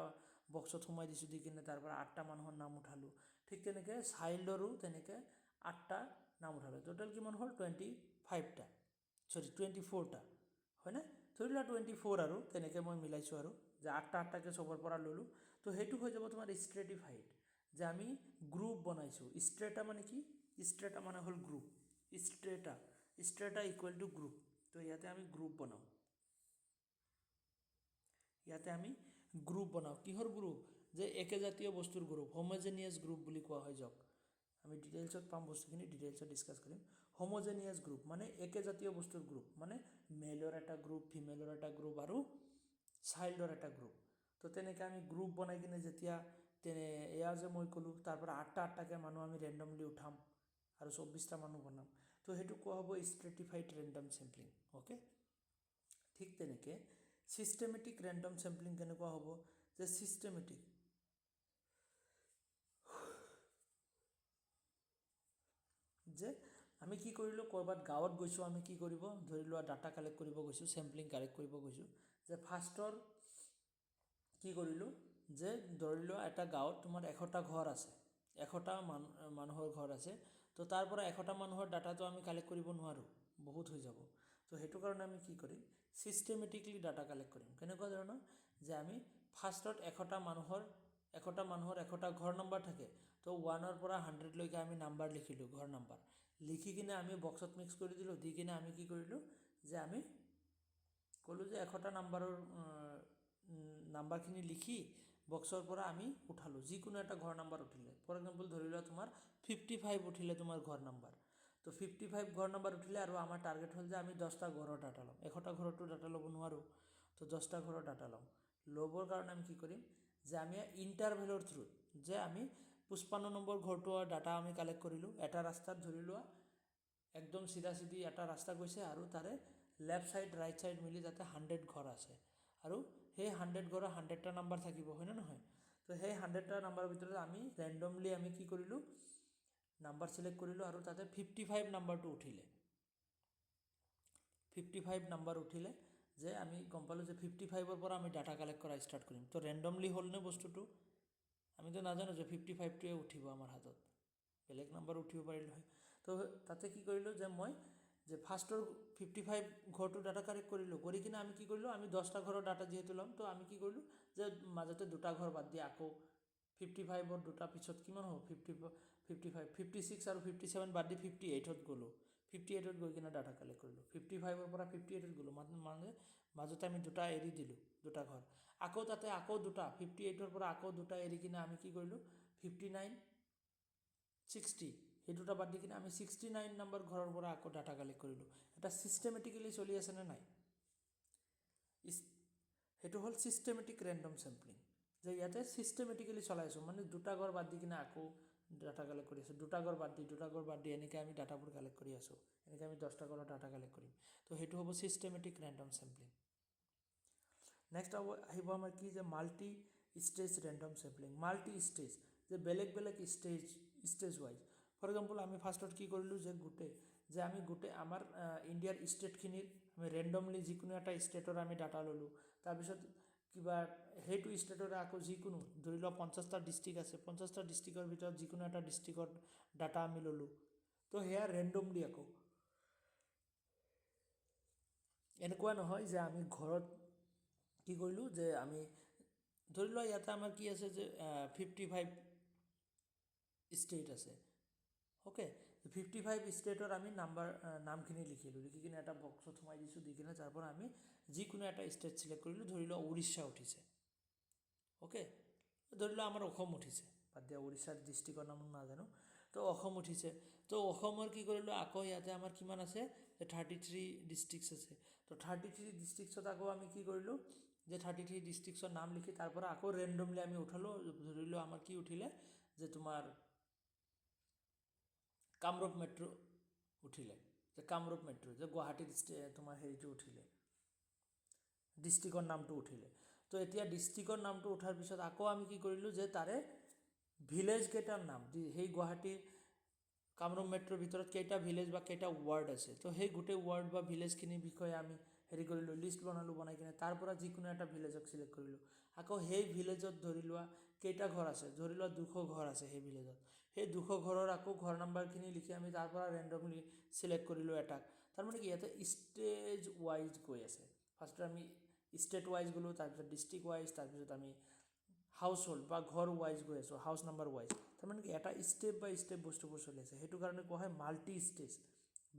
A: বক্সত হোমাই দিছো দি কিনে তাৰ পৰা 8টা মানুহৰ নাম উঠালো ঠিক তেনেকৈ চাইল্ডৰো তেনেকৈ 8টা নাম উঠালো টোটাল কিমান হ'ল 25টা সৰি 24টা হয়নে ধৰিলা 24 আৰু তেনেকৈ মই মিলাইছো আৰু যে 8টাকে সবৰ পৰা ললো তো হেতু হৈ যাব তোমাৰ স্ট্ৰেটিফাইড যে আমি গ্ৰুপ বনাইছো স্ট্ৰেটা মানে কি স্ট্ৰেটা মানে হ'ল গ্ৰুপ স্ট্ৰেটা ইকুৱেল টু গ্ৰুপ তো ইয়াতে আমি গ্ৰুপ বনাও কিহৰ গ্ৰুপ যে একে জাতীয় বস্তুৰ গ্ৰুপ হোমোজেনিয়াস গ্ৰুপ বুলি কোৱা হয় যাওক আমি ডিটেইলছত পাম বস্তুখিনি ডিটেইলছত ডিসকাস কৰিম হোমোজেনিয়াস গ্ৰুপ মানে একে জাতীয় বস্তুৰ গ্ৰুপ মানে মেলৰ এটা গ্ৰুপ ফিমেলৰ এটা গ্ৰুপ আৰু চাইল্ডৰ এটা গ্ৰুপ তো তেনেকৈ আমি গ্ৰুপ বনাই কিনে যেতিয়া এয়া যে মই ক'লো তাৰ পৰা 8টাকে মানুহ আমি ৰেন্ডমলি উঠাম আৰু 24টা মানুহ বনাম তো হেতু কোৱা হ'ব স্ট্ৰেটিফাইড ৰেন্ডম স্যাম্পলিং ওকে ঠিক তেনেকৈ সিস্টেমেটিক ৰেন্ডম স্যাম্পলিং কেনেকুৱা হ'ব যে সিস্টেমেটিক যে আমি কি কৰিলো কৰবাত গাঁৱত গৈছো আমি কি কৰিব ধৰিলোৱা ডাটা কালেক্ট কৰিব গৈছো স্যাম্পলিং কালেক্ট কৰিব গৈছো যে ফাৰ্ষ্টৰ কি কৰিলো যে ধৰিলোৱা এটা গাঁৱত তোমাৰ 100টা ঘৰ আছে 100টা মানুহৰ ঘৰ আছে তো তাৰ পৰা 100টা মানুহৰ ডাটাটো আমি কালেক্ট কৰিব নোৱাৰো বহুত হৈ যাব তো হেতু কাৰণে আমি কি কৰিম সিস্টেমেটিকলি ডাটা কালেক্ট কৰিম কেনেকুৱা ধৰণৰ যে আমি ফাৰ্ষ্টত 100টা মানুহৰ 100টা ঘৰ নম্বৰ থাকে তো 1 ৰ পৰা 100 লৈকে আমি নাম্বাৰ লিখিলো ঘৰ নম্বৰ লিখি কিনে আমি বক্সত মিক্স কৰি দিলো দি কিনে আমি কি কৰিলো যে আমি ক'লো যে 100টা নাম্বাৰখিনি লিখি বক্সৰ পৰা আমি উঠালো যিকোনো এটা ঘৰ নম্বৰ উঠিলে ফৰ এক্সাম্পল ধৰিলোৱা তোমাৰ 55 উঠিলে তোমাৰ ঘৰ নম্বৰ তো 55 ঘৰ নম্বৰ উঠিলে আৰু আমাৰ টাৰ্গেট হ'ল যে আমি 10টা ঘৰৰ ডাটা ল'ম 100টা ঘৰতো ডাটা ল'ব নোৱাৰো তো 10টা ঘৰৰ ডাটা ল'বৰ কাৰণে আমি কি কৰিম যে আমি ইন্টাৰভেলৰ থ্ৰু যে আমি 55 নম্বৰ ঘৰটোৰ ডাটা আমি কালেক্ট কৰিলো এটা ৰাস্তাত ধৰিলোৱা একদম সিধা সিধি এটা ৰাস্তা গৈছে আৰু তাৰে লেফট সাইড ৰাইট সাইড মিলি যাতে 100 ঘৰ আছে আৰু সেই 100 ঘৰৰ 100টা নাম্বাৰ থাকিব হয় না নহয় তো সেই 100টা নাম্বাৰৰ ভিতৰত আমি ৰেণ্ডমলি আমি কি কৰিলোঁ নাম্বাৰ চিলেক্ট কৰিলোঁ আৰু তাতে 55 নাম্বাৰটো উঠিলে 55 নাম্বাৰ উঠিলে যে আমি গম পালোঁ যে 55ৰ পৰা আমি ডাটা কালেক্ট কৰা ষ্টাৰ্ট কৰিম তো ৰেণ্ডমলি হ'লনে বস্তুটো আমিতো নাজানো যে 55টোৱে উঠিব আমাৰ হাতত বেলেগ নাম্বাৰ উঠিব পাৰিলে হয় তো তাতে কি কৰিলোঁ যে মই যে ফাৰ্ষ্টৰ 55 ঘৰটো ডাটা কালেক্ট কৰিলোঁ কৰি কিনে আমি কি কৰিলোঁ আমি 10টা ঘৰৰ ডাটা যিহেতু ল'ম তো আমি কি কৰিলোঁ যে মাজতে দুটা ঘৰ বাদ দি আকৌ 55ৰ দুটা পিছত কিমান হ'ব 55 56 আৰু 57 বাদ দি 58ত গ'লোঁ 58ত গৈ কিনে ডাটা কালেক্ট কৰিলোঁ 55ৰ পৰা 58ত গ'লোঁ মানে মাজতে আমি দুটা এৰি দিলোঁ দুটা ঘৰ আকৌ তাতে আকৌ দুটা 58ৰ পৰা আকৌ দুটা এৰি কিনে আমি কি কৰিলোঁ 59 60 সেই দুটা বাদ দি কিনে আমি 69 নম্বৰ ঘৰৰ পৰা আকৌ ডাটা কালেক্ট কৰিলোঁ এটা ছিষ্টেমেটিকেলি চলি আছেনে নাই সেইটো হ'ল ছিষ্টেমেটিক ৰেণ্ডম চেম্পলিং যে ইয়াতে ছিষ্টেমেটিকেলি চলাই আছোঁ মানে দুটা ঘৰ বাদ দি কিনে আকৌ ডাটা কালেক্ট কৰি আছোঁ দুটা ঘৰ বাদ দি এনেকৈ আমি ডাটাবোৰ কালেক্ট কৰি আছোঁ এনেকৈ আমি 10টা ঘৰৰ ডাটা কালেক্ট কৰিম তো সেইটো হ'ব ছিষ্টেমেটিক ৰেণ্ডম চেম্পলিং নেক্সট আহিব আমাৰ কি যে multi stage random sampling multi stage যে বেলেগ বেলেগ ষ্টেজ ৱাইজ ফৰ এক্সাম্পল আমি ফাৰ্ষ্টত কি কৰিলোঁ যে আমি গোটেই আমাৰ ইণ্ডিয়াৰ ষ্টেটখিনিৰ আমি ৰেণ্ডমলি যিকোনো এটা ষ্টেটৰ আমি ডাটা ল'লোঁ তাৰপিছত কিবা সেইটো ষ্টেটৰে আকৌ যিকোনো ধৰি লওক 50টা ডিষ্ট্ৰিক্ট আছে 50টা ডিষ্ট্ৰিক্টৰ ভিতৰত যিকোনো এটা ডিষ্ট্ৰিক্টৰ ডাটা আমি ল'লোঁ তো সেয়া ৰেণ্ডমলি আকৌ এনেকুৱা নহয় যে আমি ঘৰত কি কৰিলোঁ যে আমি ধৰি লোৱা ইয়াতে আমাৰ কি আছে যে 55 ষ্টেট আছে অ'কে 55 ষ্টেটৰ আমি নামখিনি লিখি কিনে এটা বক্সত সোমাই দিছোঁ দি কিনে তাৰ পৰা আমি যিকোনো এটা ষ্টেট চিলেক্ট কৰিলোঁ ধৰি লোৱা উৰিষ্যা উঠিছে অ'কে ধৰি লোৱা আমাৰ অসম উঠিছে বাদ দিয়া উৰিষ্যাৰ ডিষ্ট্ৰিক্টৰ নাম নাজানো তো অসম উঠিছে তো অসমৰ কি কৰিলোঁ আকৌ ইয়াতে আমাৰ কিমান আছে যে 33 ডিষ্ট্ৰিক্টছ আছে তো 33 ডিষ্ট্ৰিক্টছত আকৌ আমি কি কৰিলোঁ যে 33 ডিষ্ট্ৰিক্টছৰ নাম লিখি তাৰ পৰা আকৌ ৰেণ্ডমলি আমি উঠালোঁ ধৰিলোঁ আমাৰ কি উঠিলে যে তোমাৰ কামৰূপ মেট্ৰ' উঠিলে যে কামৰূপ মেট্ৰ' যে গুৱাহাটীত তোমাৰ হেৰিটো উঠিলে ডিষ্ট্ৰিক্টৰ নামটো উঠিলে তো এতিয়া ডিষ্ট্ৰিক্টৰ নামটো উঠাৰ পিছত আকৌ আমি কি কৰিলোঁ যে তাৰে ভিলেজ কেইটাৰ নাম সেই গুৱাহাটীৰ কামৰূপ মেট্ৰৰ ভিতৰত কেইটা ভিলেজ বা কেইটা ৱাৰ্ড আছে তো সেই গোটেই ৱাৰ্ড বা ভিলেজখিনিৰ বিষয়ে আমি হেৰি কৰিলোঁ লিষ্ট বনাই কিনে তাৰ পৰা যিকোনো এটা ভিলেজক চিলেক্ট কৰিলোঁ আকৌ সেই ভিলেজত ধৰি লোৱা কেইটা ঘৰ আছে ধৰি লোৱা 200 ঘৰ আছে সেই ভিলেজত সেই 200 ঘৰৰ আকৌ ঘৰ নাম্বাৰখিনি লিখি আমি তাৰ পৰা ৰেণ্ডমলি চিলেক্ট কৰিলোঁ এটাক তাৰমানে কি ইয়াতে ষ্টেজ ৱাইজ গৈ আছে ফাৰ্ষ্টত আমি ষ্টেট ৱাইজ গ'লোঁ তাৰপিছত ডিষ্ট্ৰিক্ট ৱাইজ তাৰপিছত আমি হাউচ হোল্ড বা ঘৰ ৱাইজ গৈ আছোঁ হাউচ নাম্বাৰ ৱাইজ তাৰমানে কি এটা ষ্টেপ বাই ষ্টেপ বস্তুবোৰ চলি আছে সেইটো কাৰণে কোৱা হয় মাল্টি ষ্টেজ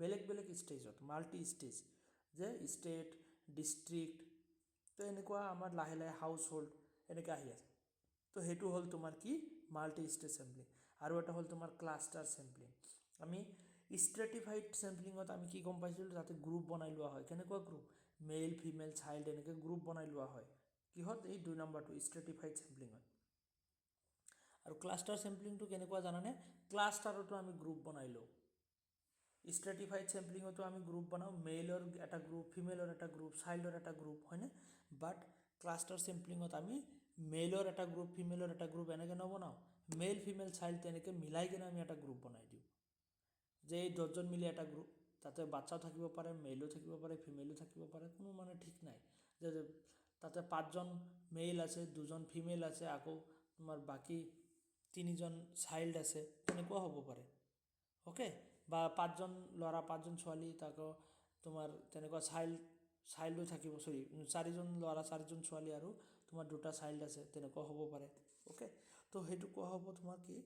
A: বেলেগ বেলেগ ষ্টেজত মাল্টি ষ্টেজ যে ষ্টেট ডিষ্ট্ৰিক্ট তো এনেকুৱা আমাৰ লাহে লাহে হাউচ হোল্ড এনেকৈ আহি আছে তো সেইটো হ'ল তোমাৰ কি মাল্টি ষ্টেজ চেম্পলিং আৰু এটা হ'ল তোমাৰ ক্লাষ্টাৰ চেম্পলিং আমি ষ্ট্ৰেটিফাইড চেম্পলিঙত আমি কি গম পাইছিলোঁ তাতে গ্ৰুপ বনাই লোৱা হয় কেনেকুৱা গ্ৰুপ মেল ফিমেল চাইল্ড এনেকৈ গ্ৰুপ বনাই লোৱা হয় কিহত এই 2 নম্বৰটো ষ্ট্ৰেটিফাইড চেম্পলিঙত আৰু ক্লাষ্টাৰ চেম্পলিংটো কেনেকুৱা জানানে ক্লাষ্টাৰতো আমি গ্ৰুপ বনাই লওঁ ষ্ট্ৰেটিফাইড চেম্পলিঙতো আমি গ্ৰুপ বনাওঁ মেইলৰ এটা গ্ৰুপ ফিমেলৰ এটা গ্ৰুপ চাইল্ডৰ এটা গ্ৰুপ হয়নে বাট ক্লাষ্টাৰ চেম্পলিঙত আমি মেইলৰ এটা গ্ৰুপ ফিমেলৰ এটা গ্ৰুপ এনেকৈ নবনাওঁ মেল ফিমেল চাইল্ড তেনেকৈ মিলাই কিনে আমি এটা গ্ৰুপ বনাই দিওঁ যে এই 10জন মিলি এটা গ্ৰুপ তাতে বাচ্চাও থাকিব পাৰে মেইলো থাকিব পাৰে ফিমেলো থাকিব পাৰে কোনো মানে ঠিক নাই যে তাতে 5জন মেইল আছে 2জন ফিমেল আছে আকৌ তোমাৰ বাকী 3জন চাইল্ড আছে তেনেকুৱা হ'ব পাৰে অ'কে বা 5জন ল'ৰা 5জন ছোৱালী তাকো তোমাৰ তেনেকুৱা চাইল্ডো থাকিব 4জন ল'ৰা 4জন ছোৱালী আৰু তোমাৰ 2টা চাইল্ড আছে তেনেকুৱা হ'ব পাৰে অ'কে তো সেইটো কোৱা হ'ব তোমাৰ কি যে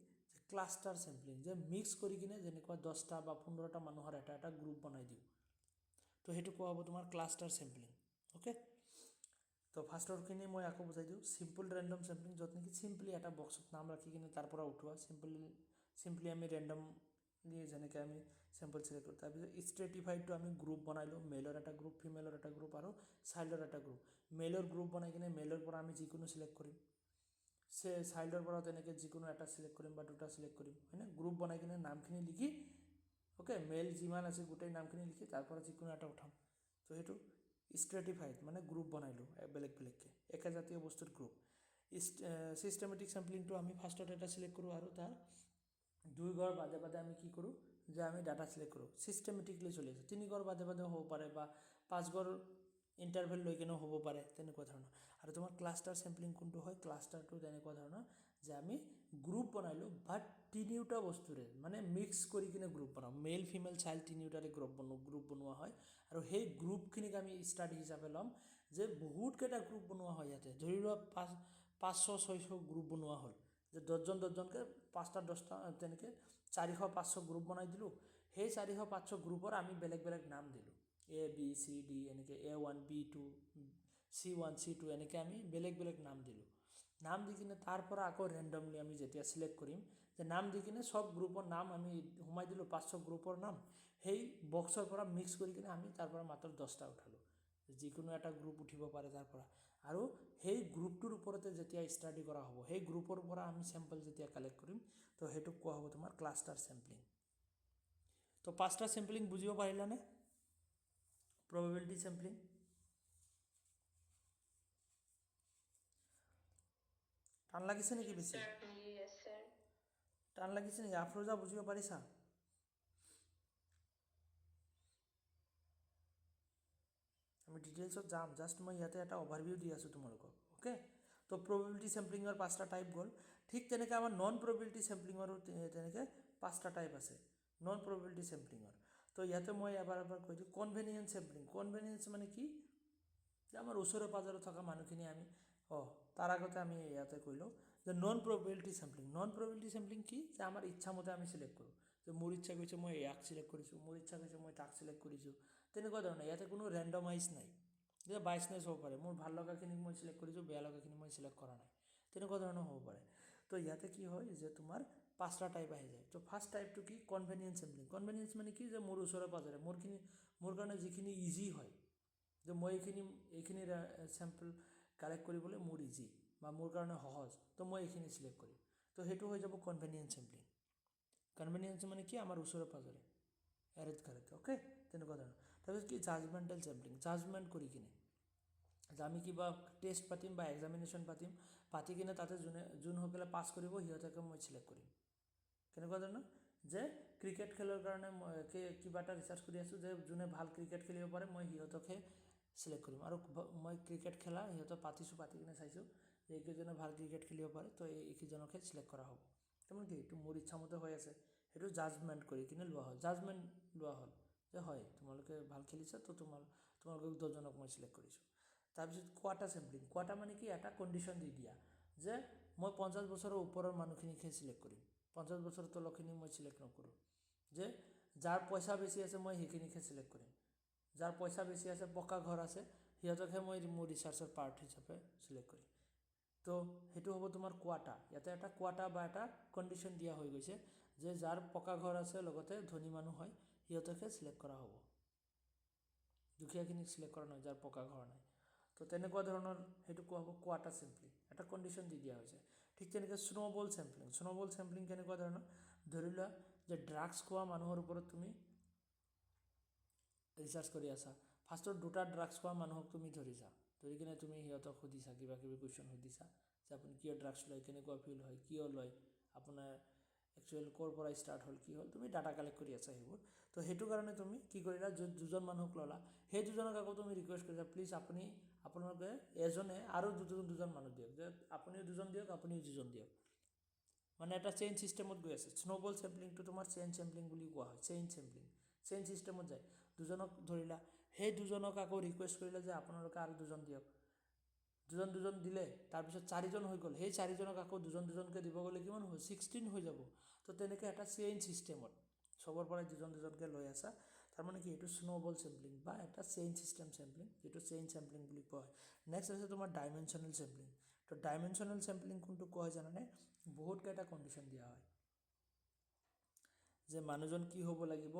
A: ক্লাষ্টাৰ চেম্পলিং যে মিক্স কৰি কিনে যেনেকুৱা 10টা বা 15টা মানুহৰ এটা গ্ৰুপ বনাই দিওঁ তো সেইটো কোৱা হ'ব তোমাৰ ক্লাষ্টাৰ চেম্পলিং অ'কে তো ফাৰ্ষ্টৰখিনি মই আকৌ বুজাই দিওঁ চিম্পল ৰেণ্ডম চেম্পলিং য'ত নেকি চিম্পলি এটা বক্সত নাম ৰাখি কিনে তাৰ পৰা উঠোৱা চিম্পলি আমি ৰেণ্ডম যেনেকৈ আমি চেম্পল চিলেক্ট কৰোঁ তাৰপিছত ষ্ট্ৰেটিফাইডটো আমি গ্ৰুপ বনাই লওঁ মেইলৰ এটা গ্ৰুপ ফিমেলৰ এটা গ্ৰুপ আৰু চাইল্ডৰ এটা গ্ৰুপ মেইলৰ গ্ৰুপ বনাই কিনে মেইলৰ পৰা আমি যিকোনো চিলেক্ট কৰিম চাইল্ডৰ পৰা তেনেকৈ যিকোনো এটা চিলেক্ট কৰিম বা 2টা চিলেক্ট কৰিম হয়নে গ্ৰুপ বনাই কিনে নামখিনি লিখি অ'কে মেইল যিমান আছে গোটেই নামখিনি লিখি তাৰ পৰা যিকোনো এটা উঠাম তো সেইটো ষ্ট্ৰেটিফাইড মানে গ্ৰুপ বনাই লওঁ বেলেগ বেলেগকৈ একেজাতীয় বস্তুত গ্ৰুপ চিষ্টেমেটিক চেম্পলিংটো আমি ফাৰ্ষ্টত এটা চিলেক্ট কৰোঁ আৰু তাৰ 2 ঘৰ বাদে বাদে আমি কি কৰোঁ যে আমি ডাটা চিলেক্ট কৰোঁ চিষ্টেমেটিকলি চলি আছে 3 ঘৰ বাদে বাদে হ'ব পাৰে বা 5 ঘৰ ইণ্টাৰভেল লৈ কিনেও হ'ব পাৰে তেনেকুৱা ধৰণৰ আৰু তোমাৰ ক্লাষ্টাৰ চেম্পলিং কোনটো হয় ক্লাষ্টাৰটো তেনেকুৱা ধৰণৰ যে আমি গ্ৰুপ বনাইলোঁ বাট তিনিওটা বস্তুৰে মানে মিক্স কৰি কিনে গ্ৰুপ বনাওঁ মেল ফিমেল চাইল্ড তিনিওটাৰে গ্ৰুপ বনোৱা হয় আৰু সেই গ্ৰুপখিনিক আমি ষ্টাডি হিচাপে ল'ম যে বহুতকেইটা গ্ৰুপ বনোৱা হয় ইয়াতে ধৰি লোৱা 500-600 গ্ৰুপ বনোৱা হ'ল যে 10জনকৈ 5টা 10টা তেনেকৈ 400-500 গ্ৰুপ বনাই দিলোঁ সেই 400-500 গ্ৰুপৰ আমি বেলেগ বেলেগ নাম দিলোঁ ABCD এনেকৈ A1 B2 C1 C2 এনেকৈ আমি বেলেগ বেলেগ নাম দিলোঁ নাম দি কিনে তাৰ পৰা আকৌ ৰেণ্ডমলি আমি যেতিয়া চিলেক্ট কৰিম যে নাম দি কিনে সব গ্ৰুপৰ নাম আমি সোমাই দিলোঁ 500 গ্ৰুপৰ নাম সেই বক্সৰ পৰা মিক্স কৰি কিনে আমি তাৰ পৰা মাত্ৰ 10টা উঠালোঁ যিকোনো এটা গ্ৰুপ উঠিব পাৰে তাৰ পৰা আৰু সেই গ্ৰুপটোৰ ওপৰতে যেতিয়া ষ্টাডি কৰা হ'ব সেই গ্ৰুপৰ পৰা আমি চেম্পল যেতিয়া কালেক্ট কৰিম তো সেইটোক কোৱা হ'ব তোমাৰ ক্লাষ্টাৰ চেম্পলিং তো 5টা চেম্পলিং বুজিব পাৰিলানে probability sampling টান লাগিছে নেকি বেছি টান লাগিছে নেকি আফৰোজা বুজিব পাৰিছা আমি ডিটেইলছত যাম জাষ্ট মই ইয়াতে এটা অভাৰভিউ দি আছোঁ তোমালোকক ওকে তো probability sampling-ৰ 5টা টাইপ গ'ল ঠিক তেনেকৈ আমাৰ নন probability sampling-ৰো তেনেকৈ 5টা টাইপ আছে নন probability sampling-ৰ তো ইয়াতে মই এবাৰ কৈ দিওঁ কনভেনিয়েন্স চেম্পলিং কনভেনিয়েন্স মানে কি যে আমাৰ ওচৰে পাজৰে থকা মানুহখিনি আমি তাৰ আগতে আমি ইয়াতে কৈ লওঁ যে নন probability sampling কি যে আমাৰ ইচ্ছামতে আমি চিলেক্ট কৰোঁ যে মোৰ ইচ্ছা গৈছে মই ইয়াক চিলেক্ট কৰিছোঁ মোৰ ইচ্ছা গৈছে মই তাক চিলেক্ট কৰিছোঁ তেনেকুৱা ধৰণৰ ইয়াতে কোনো ৰেণ্ডমাইজ নাই যে বাইচনেছ হ'ব পাৰে মোৰ ভাল লগাখিনিক মই চিলেক্ট কৰিছোঁ বেয়া লগাখিনি মই চিলেক্ট কৰা নাই তেনেকুৱা ধৰণৰ হ'ব পাৰে তো ইয়াতে কি হয় যে তোমাৰ 5টা টাইপ আহি যায় তো ফাৰ্ষ্ট টাইপটো কি কনভেনিয়েন্স চেম্পলিং কনভেনিয়েন্স মানে কি যে মোৰ ওচৰে পাজৰে মোৰ কাৰণে যিখিনি ইজি হয় যে মই এইখিনি চেম্পল কালেক্ট কৰিবলৈ মোৰ ইজি বা মোৰ কাৰণে সহজ তো মই এইখিনি চিলেক্ট কৰিম তো সেইটো হৈ যাব কনভেনিয়েন্স চেম্পলিং কনভেনিয়েন্স মানে কি আমাৰ ওচৰে পাজৰে এৰেঞ্জ কাৰেক্ট অ'কে তেনেকুৱা ধৰণৰ তাৰপিছত কি জাজমেণ্টেল চেম্পলিং জাজমেণ্ট কৰি কিনে যে আমি কিবা টেষ্ট পাতিম বা এক্সামিনেশ্যন পাতি কিনে তাতে যোনসকলে পাছ কৰিব সিহঁতকে মই চিলেক্ট কৰিম কেনেকুৱা ধৰণৰ যে ক্ৰিকেট খেলৰ কাৰণে মই কিবা এটা ৰিচাৰ্চ কৰি আছোঁ যে যোনে ভাল ক্ৰিকেট খেলিব পাৰে মই সিহঁতকহে চিলেক্ট কৰিম আৰু মই ক্ৰিকেট খেলা সিহঁতক পাতি কিনে চাইছোঁ যে এইকেইজনে ভাল ক্ৰিকেট খেলিব পাৰে তো এইকেইজনকহে চিলেক্ট কৰা হ'ব তাৰমানে কি এইটো মোৰ ইচ্ছামতে হৈ আছে সেইটো জাজমেণ্ট কৰি কিনে জাজমেণ্ট লোৱা হ'ল যে হয় তোমালোকে ভাল খেলিছা তো তোমালোকক 10জনক মই চিলেক্ট কৰিছোঁ তাৰপিছত কোৱাটা চেম্পলিং কোৱাটা মানে কি এটা কণ্ডিশ্যন দি দিয়া যে মই 50 বছৰৰ ওপৰৰ মানুহখিনিকহে চিলেক্ট কৰিম 50 বছৰৰ তলৰখিনি মই চিলেক্ট নকৰোঁ যে যাৰ পইচা বেছি আছে মই সেইখিনিকহে চিলেক্ট কৰিম যাৰ পইচা বেছি আছে পকা ঘৰ আছে সিহঁতকহে মই মোৰ ৰিচাৰ্চৰ পাৰ্ট হিচাপে চিলেক্ট কৰিম তো সেইটো হ'ব তোমাৰ কোৱাটা ইয়াতে এটা কোৱাটা বা এটা কণ্ডিশ্যন দিয়া হৈ গৈছে যে যাৰ পকা ঘৰ আছে লগতে ধনী মানুহ হয় সিহঁতকহে চিলেক্ট কৰা হ'ব দুখীয়াখিনিক চিলেক্ট কৰা নহয় যাৰ পকা ঘৰ নাই তো তেনেকুৱা ধৰণৰ সেইটো কোৱা হ'ব কোৱাটা চেম্পলিং এটা কণ্ডিশ্যন দি দিয়া হৈছে ঠিক তেনেকৈ স্ন'বল চেম্পলিং কেনেকুৱা ধৰণৰ ধৰি লোৱা যে ড্ৰাগছ খোৱা মানুহৰ ওপৰত তুমি ৰিচাৰ্চ কৰি আছা ফাৰ্ষ্টত 2টা ড্ৰাগছ খোৱা মানুহক তুমি ধৰি কিনে তুমি সিহঁতক সুধিছা কিবা কিবি কুৱেশ্যন সুধিছা যে আপুনি কিয় ড্ৰাগছ লয় কেনেকুৱা ফিল হয় কিয় লয় আপোনাৰ একচুৱেল ক'ৰ পৰা ষ্টাৰ্ট হ'ল কি হ'ল তুমি ডাটা কালেক্ট কৰি আছা সেইবোৰ তো সেইটো কাৰণে তুমি কি কৰিলা য'ত 2জন মানুহক ল'লা সেই 2জনক আকৌ তুমি ৰিকুৱেষ্ট কৰিছা প্লিজ আপোনালোকে এজনে আৰু 2জন মানুহ দিয়ক যে আপুনিও 2জন দিয়ক আপুনিও 2জন দিয়ক মানে এটা চেইন ছিষ্টেমত গৈ আছে স্ন'বল চেম্পলিংটো তোমাৰ চেইন চেম্পলিং বুলি কোৱা হয় চেইন ছিষ্টেমত যায় 2জনক ধৰিলা সেই 2জনক আকৌ ৰিকুৱেষ্ট কৰিলে যে আপোনালোকে আৰু 2জন দিয়ক 2জন দিলে তাৰপিছত 4জন হৈ গ'ল সেই 4জনক আকৌ 2জনকৈ দিব গ'লে কিমান হ'ব 16 হৈ যাব তো তেনেকৈ এটা চেইন ছিষ্টেমত চবৰ পৰাই 2জনকৈ লৈ আছা তাৰমানে কি এইটো স্ন'বল চেম্পলিং বা এটা চেইন ছিষ্টেম চেম্পলিং যিটো চেইন চেম্পলিং বুলি কোৱা হয় নেক্সট আছে তোমাৰ ডাইমেনশ্যনেল চেম্পলিং তো ডাইমেনশ্যনেল চেম্পলিং কোনটো কোৱা হয় জানানে বহুতকেইটা কণ্ডিশ্যন দিয়া হয় যে মানুহজন কি হ'ব লাগিব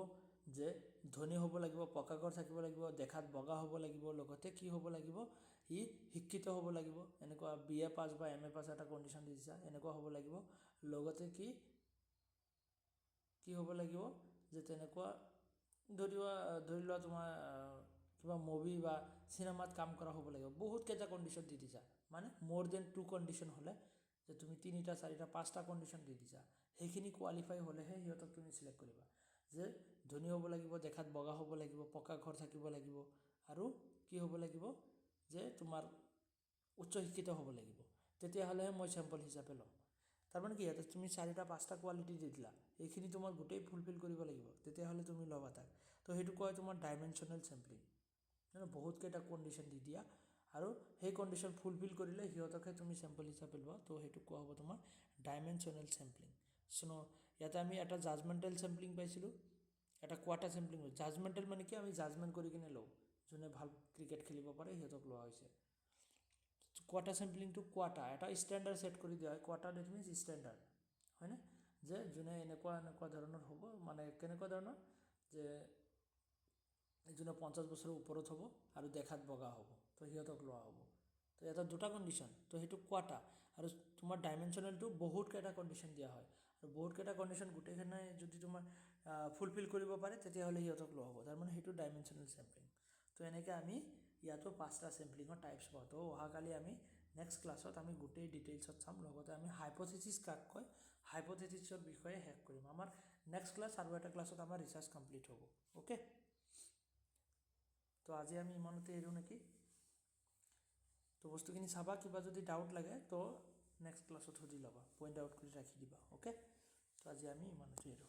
A: যে ধনী হ'ব লাগিব পকা ঘৰ থাকিব লাগিব দেখাত বগা হ'ব লাগিব লগতে কি হ'ব লাগিব সি শিক্ষিত হ'ব লাগিব এনেকুৱা BA পাছ বা MA পাছ এটা কণ্ডিশ্যন দি দিছা এনেকুৱা হ'ব লাগিব লগতে কি হ'ব লাগিব যে তেনেকুৱা ধৰি লোৱা তোমাৰ কিবা মুভি বা চিনেমাত কাম কৰা হ'ব লাগিব বহুতকেইটা কণ্ডিশ্যন দি দিছা মানে মোৰ দেন 2 কণ্ডিশ্যন হ'লে যে তুমি 3টা 4টা 5টা কণ্ডিশ্যন দি দিছা, সেইখিনি কোৱালিফাই হ'লেহে সিহঁতক তুমি চিলেক্ট কৰিবা। যে ধনী হ'ব লাগিব, দেখাত বগা হ'ব লাগিব, পকা ঘৰ থাকিব লাগিব, আৰু কি হ'ব লাগিব যে তোমাৰ উচ্চ শিক্ষিত হ'ব লাগিব, তেতিয়াহ'লেহে মই চেম্পল হিচাপে ল'ম। তাৰমানে কি ইয়াতে তুমি 4টা 5টা কোৱালিটি দি দিলা, এইখিনি তোমাৰ গোটেই ফুলফিল কৰিব লাগিব, তেতিয়াহ'লে তুমি ল'বা তাক। তো সেইটো কয় তোমাৰ ডাইমেনশ্যনেল চেম্পলিং। বহুতকেইটা কণ্ডিশ্যন দি দিয়া আৰু সেই কণ্ডিশ্যন ফুলফিল কৰিলে সিহঁতকহে তুমি চেম্পল হিচাপে লোৱা। তো সেইটো কোৱা হ'ব তোমাৰ ডাইমেনশ্যনেল চেম্পলিং। ইয়াতে আমি এটা জাজমেণ্টেল চেম্পলিং পাইছিলোঁ, এটা কোৱাটা চেম্পলিং। জাজমেণ্টেল মানে কি, আমি জাজমেণ্ট কৰি কিনে লওঁ, যোনে ভাল ক্ৰিকেট খেলিব পাৰে সিহঁতক লোৱা হৈছে। কোৱাটা চেম্পলিংটো কোৱাটা এটা ষ্টেণ্ডাৰ্ড ছেট কৰি দিয়া হয়। কোৱাটা ডেট মিনছ ষ্টেণ্ডাৰ্ড, হয়নে? যে যোনে এনেকুৱা ধৰণৰ হ'ব, মানে কেনেকুৱা ধৰণৰ, যে যোনে 50 বছৰৰ ওপৰত হ'ব আৰু দেখাত বগা হ'ব, তো সিহঁতক লোৱা হ'ব। তো এটা 2টা কণ্ডিশ্যন, তো সেইটো কোৱাটা। আৰু তোমাৰ ডাইমেনশ্যনেলটো বহুতকেইটা কণ্ডিশ্যন দিয়া হয়, আৰু বহুতকেইটা কণ্ডিশ্যন গোটেইখিনিয়ে যদি তোমাৰ ফুলফিল কৰিব পাৰে, তেতিয়াহ'লে সিহঁতক লোৱা হ'ব। তাৰমানে সেইটো ডাইমেনশ্যনেল চেম্পলিং। তো এনেকৈ আমি ইয়াতো 5টা চেম্পলিঙৰ টাইপছ পাওঁ। তো অহাকালি আমি নেক্সট ক্লাছত আমি গোটেই ডিটেইলছত চাম, লগতে আমি হাইপ'থেচিছ কাক কয়, হাইপ'থেচিছৰ বিষয়ে শেষ কৰিম। আমাৰ নেক্সট ক্লাছ আৰু এটা ক্লাছত আমাৰ ৰিচাৰ্চ কমপ্লিট হ'ব। অ'কে, তো আজি আমি ইমানতে এৰো নেকি? তো বস্তুখিনি চাবা, কিবা যদি ডাউট লাগে তো নেক্সট ক্লাছত সুধি ল'বা, পইণ্ট আউট কৰি ৰাখি দিবা। অ'কে, তো আজি আমি ইমানতে এৰো।